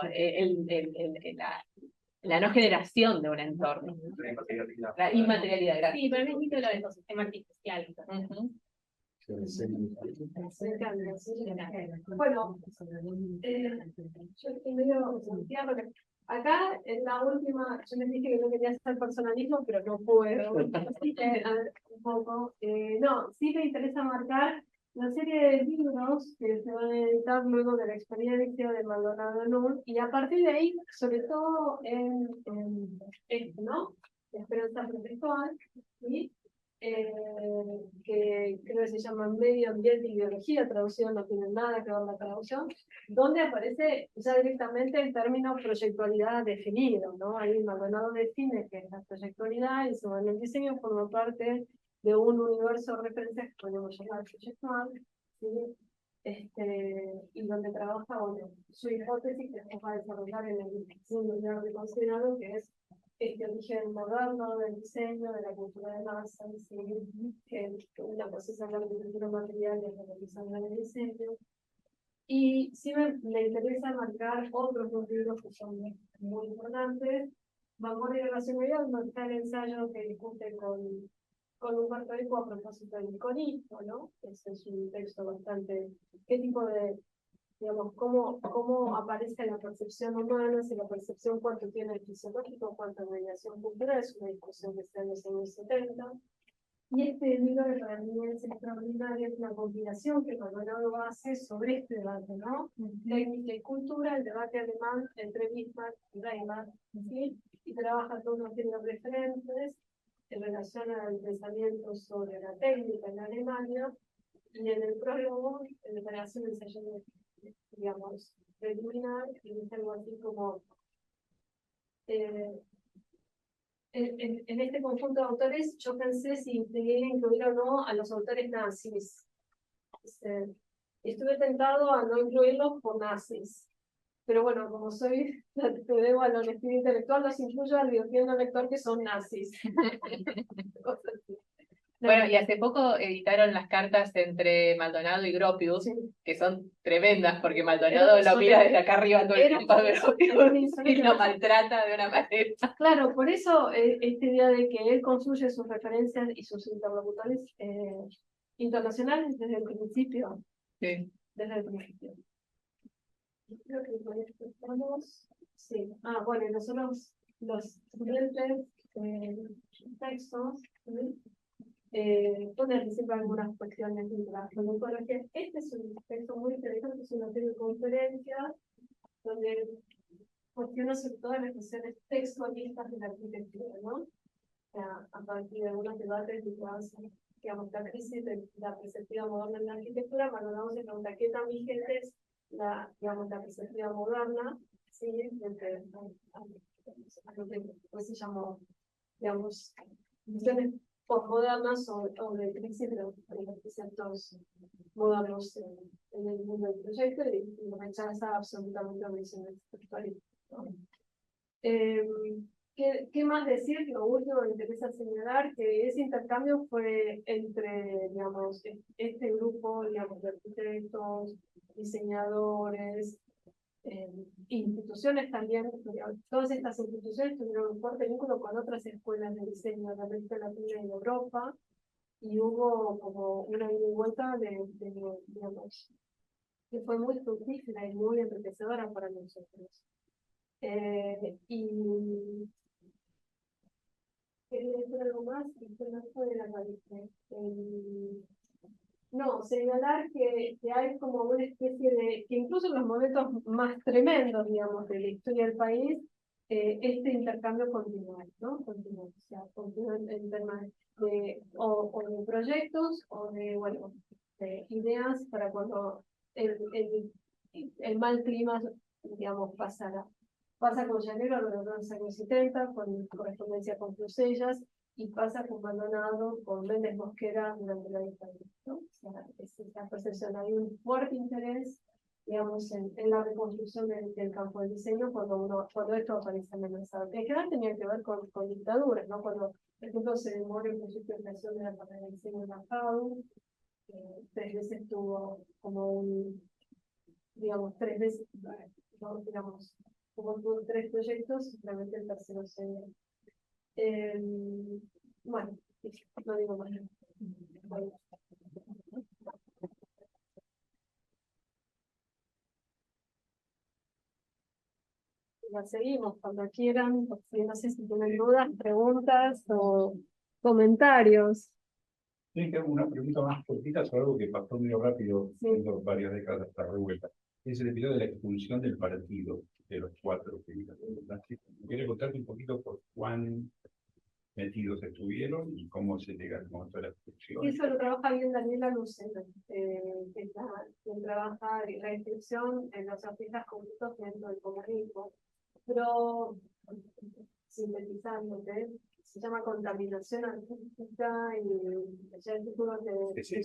la no generación de un entorno. La inmaterialidad, gracias. Sí, para mí es lindo lo del ecosistema artificial. Bueno, yo estoy medio sentida porque acá en la última, yo les dije que no quería hacer personalismo, pero no puedo. Así que, a ver, un poco. No, sí me interesa marcar la serie de libros que se van a editar luego de la experiencia de Maldonado Null, y a partir de ahí, sobre todo en esto, ¿no? Esperanza Perpetual, y que creo que se llama Medio Ambiente y Biología, traducción no tiene nada que ver la traducción, donde aparece ya directamente el término proyectualidad definido, ¿no? Ahí Maldonado define qué es la proyectualidad y sobre el diseño forma parte de un universo de referencias que podemos llamar proyectual, ¿sí? Y donde trabaja, bueno, su hipótesis que se va a desarrollar en el segundo de considerado, que es este origen moderno del diseño, de la cultura de masa, ¿sí? Que una cosa es hablar de cultura material y otra cosa es hablar de diseño. Y sí me interesa marcar otros dos libros que son muy importantes. Vanguardia y Racionalidad, un ensayo que discute con Humberto Eco a propósito del iconismo, ¿no? Ese es un texto bastante, qué tipo de, digamos, cómo aparece la percepción humana, si la percepción cuánto tiene el fisiológico, cuánto mediación cultural, es una discusión que está en los años 70. Y este libro que para mí es extraordinario, es una compilación que Maldonado hace sobre este debate, ¿no? Técnica y cultura, el debate alemán entre Bismarck y Weimar, ¿sí? Y trabaja todos los géneros referentes en relación al pensamiento sobre la técnica en Alemania, y en el prólogo, en la creación del ensayo, digamos, preliminar, y dice algo así como en este conjunto de autores yo pensé si tenía que incluir o no a los autores nazis. Estuve tentado a no incluirlos por nazis. Pero bueno, como soy, te debo a la honestidad intelectual, los incluyo al advirtiendo al lector que son nazis. Bueno, y hace poco editaron las cartas entre Maldonado y Gropius, Sí. que son tremendas, porque Maldonado lo mira desde acá arriba todo el tiempo a Gropius y lo maltrata de una manera. Claro, por eso esta idea de que él construye sus referencias y sus interlocutores internacionales desde el principio. Sí. Desde el principio. Creo que con esto estamos. Sí. Bueno, nosotros los siguientes textos, ¿sí? Poner siempre algunas cuestiones de la farmacología. Este es un texto muy interesante, es una serie de conferencias donde cuestiona sobre todo las cuestiones textualistas de la arquitectura, ¿no? O sea, a partir de algunos debates vinculados, digamos, la crisis de la perspectiva moderna en la arquitectura, Maldonado se pregunta qué tan vigente es la perspectiva moderna, ¿sí? Entre a lo que pues se llamó, digamos, visiones postmodernas o de crisis de los conceptos modernos en el mundo del proyecto y rechaza absolutamente la visión textualista. ¿Qué más decir? Lo último que me interesa señalar que ese intercambio fue entre, digamos, este grupo, digamos, de arquitectos, diseñadores, instituciones también, todas estas instituciones tuvieron un fuerte vínculo con otras escuelas de diseño de América Latina y de Europa, y hubo como una ida y vuelta digamos, que fue muy fructífera y muy enriquecedora para nosotros. Y quería decir algo más, y que no fue de la raíz. No, señalar que hay como una especie de, que incluso en los momentos más tremendos, digamos, de la historia del país, este intercambio continúa, ¿no? Continúa, o sea, continúa en temas de, o de proyectos, o de, bueno, de ideas para cuando el mal clima, digamos, pasa con Llanero en los años 70, con correspondencia con Crusellas, y pasa con Maldonado, con Méndez Mosquera durante la dictadura, ¿no? O sea, es esta percepción, hay un fuerte interés, digamos, en la reconstrucción del campo del diseño cuando esto aparece amenazado. En general tenía que ver con dictaduras, ¿no? Cuando, por ejemplo, se demora el proyecto de creación de la carrera de diseño en la FADU, 3 veces tuvo como digamos, 3 veces, no, digamos, como tuvo 3 proyectos, simplemente el tercero se bueno, no digo más. Bueno. La seguimos cuando quieran, no sé si tienen dudas, preguntas o comentarios. Sí, que una pregunta más cortita sobre algo que pasó medio rápido, tengo varias décadas hasta revuelta. Es el episodio de la expulsión del partido de los 4 que ¿Quieres contarte un poquito por cuán metidos estuvieron y cómo se llega con toda la producción. Eso lo trabaja bien Daniela Lucena, que es quien trabaja la inscripción en los artistas conflictos dentro del comunismo. Pero, sintetizándote, se llama contaminación artística y ya el título de... Sí,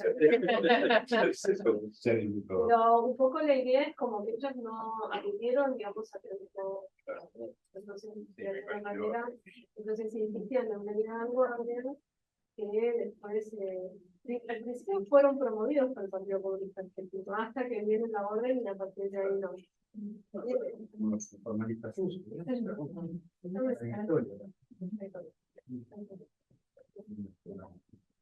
Pero un poco la idea es como que ellos no admitieron, digamos, a que entonces, de alguna manera, entonces se insistían en una idea vanguardia que después, al principio fueron promovidos por el Partido Comunista Argentino, hasta que viene la orden y a partir de ahí no.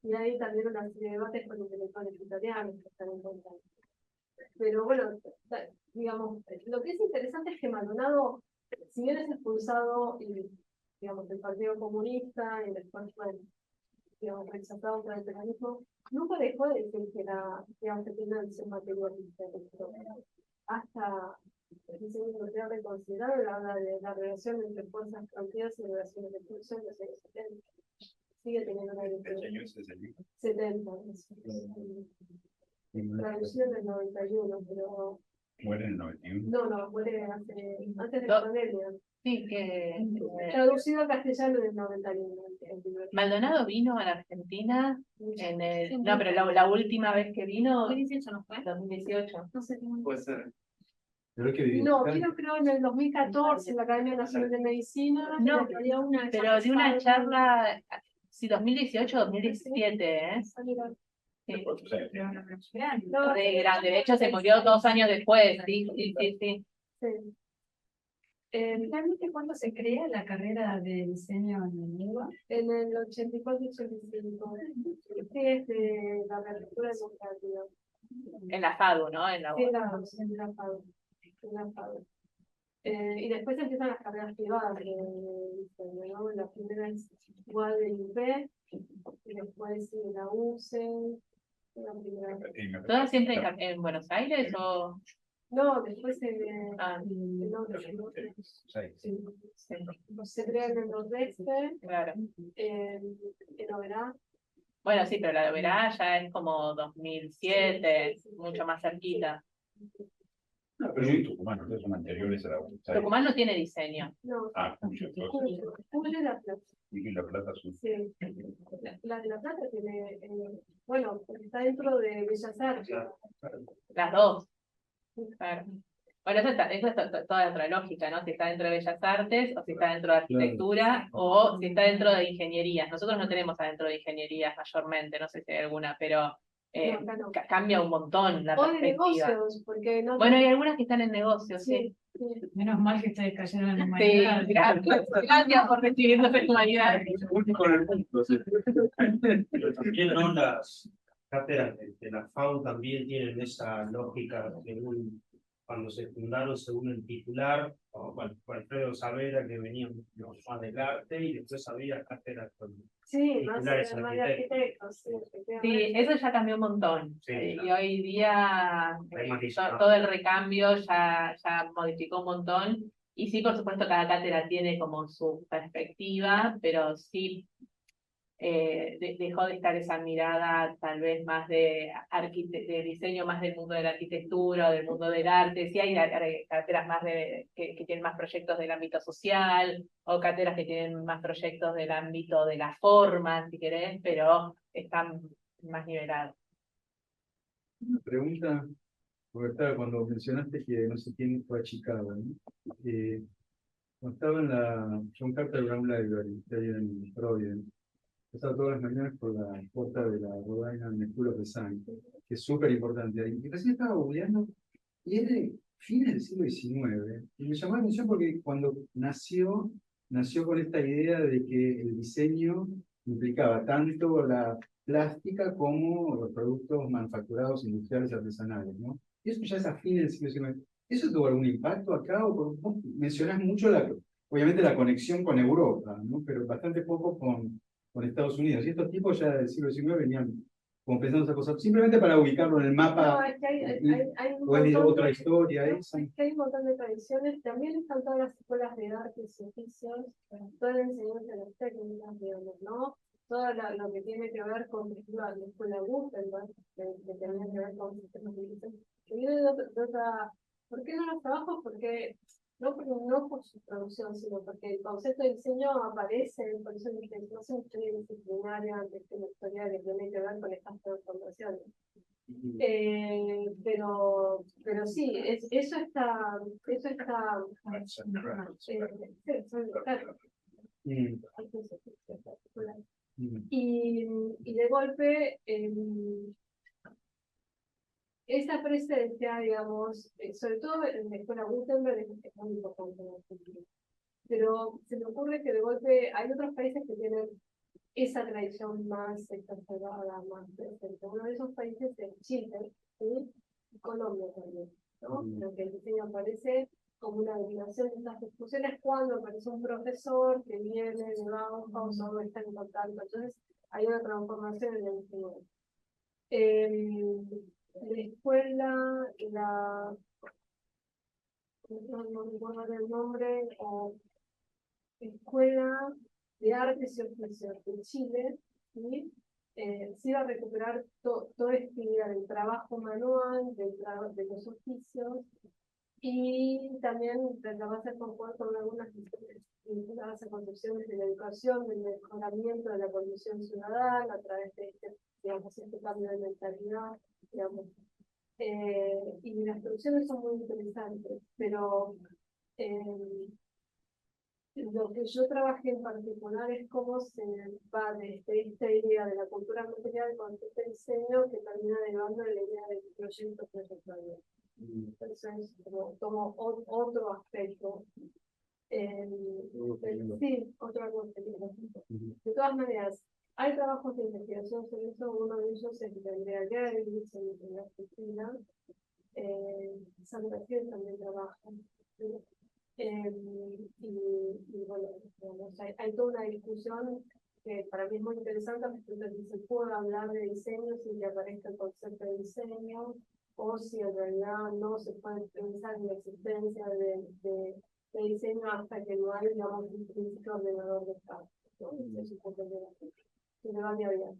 Y hay también una serie de debates con intelectuales italianos que están en contra. Pero bueno, digamos, lo que es interesante es que Maldonado, si bien es expulsado y, digamos, del Partido Comunista y después fue, digamos, rechazado por el peronismo, nunca dejó de decir que era, digamos, que tiene una visión materialista. Hasta el diseño industrial reconsiderado habla de la relación entre fuerzas fronteras y relaciones de producción de los años 70. Sigue teniendo una visión. 70. Traducción del 91, pero... ¿Muere en el 91? No, muere antes de la pandemia. Sí, que... Traducido al castellano en el 91. Maldonado vino a la Argentina en el... No, pero la última vez que vino... 2018 no fue. 2018. No sé. Puede ser. No, creo en el 2014 en la Academia Nacional de Medicina. No, había una pero de una charla... Sí, 2018 2017, ¿eh? Sí. Re grande, de hecho se murió 2 años después, sí. ¿Realmente cuándo se crea la carrera de diseño en el LUBA? En el 84-85. Sí, es de la reapertura democrática. En la FADU, ¿no? En la Sí, en la FADU. Y después empiezan las carreras privadas de diseño, ¿no? La primera es igual del UP, y después la UCE. ¿Todas siempre en Buenos Aires o...? No, después en otro. Sí. Se crea en el Nordeste, Claro. en Oberá. Bueno, sí, pero la de Oberá ya es como 2007, mucho más cerquita. No, pero yo y Tucumán, ustedes son anteriores a la Tucumán no tiene diseño. No. Cuyo, entonces. Cuyo La Plata. Y La Plata Azul. Sí. La de La Plata tiene, bueno, está dentro de Bellas Artes. Las dos. Claro. Bueno, eso es toda otra lógica, ¿no? Si está dentro de Bellas Artes, o si está dentro de arquitectura, o si está dentro de ingenierías. Nosotros no tenemos adentro de ingenierías mayormente, no sé si hay alguna, pero No. cambia un montón la O de perspectiva. negocios, porque no. Bueno, hay algunas que están en negocios, sí. Menos mal que ustedes cayeron en la Sí, humanidad. gracias por recibirnos en humanidad. Pero también no las cátedras de la FAU también tienen esa lógica según cuando se fundaron según el titular, bueno, Alfredo Savera que venía más del arte y después había cátedras con más titulares de arquitectos. Sí, eso ya cambió un montón. Sí, Y hoy día Hay más disciplina. todo el recambio ya modificó un montón. Y sí, por supuesto, cada cátedra tiene como su perspectiva, pero sí dejó de estar esa mirada tal vez más de diseño, más del mundo de la arquitectura o del mundo del arte. Sí hay cátedras más que tienen más proyectos del ámbito social, o cátedras que tienen más proyectos del ámbito de la forma, si querés, pero están más nivelados. Una pregunta, porque cuando mencionaste que no sé quién fue a Chicago, ¿no? Cuando estaba en la John Carter Brown Library, que hay en Providence, estaba todas las mañanas por la puerta de la Rhode Island School of Design, que es súper importante ahí. Y recién estaba googleando, y es de fines del siglo XIX. Y me llamó la atención porque cuando nació con esta idea de que el diseño implicaba tanto la plástica como los productos manufacturados industriales y artesanales, ¿no? Y eso ya es a fines del siglo XIX. ¿Eso tuvo algún impacto acá? O vos mencionás mucho, obviamente, la conexión con Europa, ¿no? Pero bastante poco con Estados Unidos. Y estos tipos ya del siglo XIX venían como pensando esa cosa, simplemente para ubicarlo en el No, mapa, es que hay un o es montón otra de- historia no, esa. es que hay un montón de tradiciones. También están todas las escuelas de artes y oficios, toda la enseñanza de las técnicas, digamos, ¿no? Todo lo que tiene que ver con, por ejemplo, la escuela Gutenberg, que tiene que ver con sistemas de edición, que viene de otra. ¿Por qué no los trabajo? Porque no por su producción, sino porque el concepto de diseño aparece, por eso dije, no es una historia disciplinaria antes que una historia que tiene que ver con estas transformaciones. Pero sí, eso está, claro. Y de golpe, esa presencia, digamos, sobre todo en la escuela Gutenberg, es muy importante en Argentina. Pero se me ocurre que de golpe hay otros países que tienen esa tradición más exacerbada, más presente. Uno de esos países es Chile, ¿sí? Y Colombia también, ¿no? Lo que el diseño aparece como una derivación de estas discusiones cuando aparece un profesor que viene de Bauhaus o no está en contacto. Entonces hay una transformación en el diseño. La escuela, no recuerdo el nombre, o Escuela de Artes y Oficios de Chile, ¿sí? Se iba a recuperar toda esta idea del trabajo manual, de los oficios, y también trataba de hacer conjunto con algunas vinculadas a concepciones de la educación, del mejoramiento de la condición ciudadana a través de digamos, este cambio de mentalidad, digamos. Y las producciones son muy interesantes, pero lo que yo trabajé en particular es cómo se va desde esta idea de la cultura material con este diseño que termina derivando en la idea del proyecto trayectoria. Entonces, como tomo otro aspecto. Sí, otra cosa. De todas maneras, hay trabajos de investigación sobre eso. Uno de ellos es de Andrea Gerwitz en Argentina. Sandra Fiel también trabaja. Y bueno, digamos, hay toda una discusión que para mí es muy interesante respecto a si se puede hablar de diseño sin que aparezca el concepto de diseño, o si en realidad no se puede pensar en la existencia de diseño hasta que no hay, digamos, un principio ordenador de espacio. ¿No? Es un poco de debate abierto.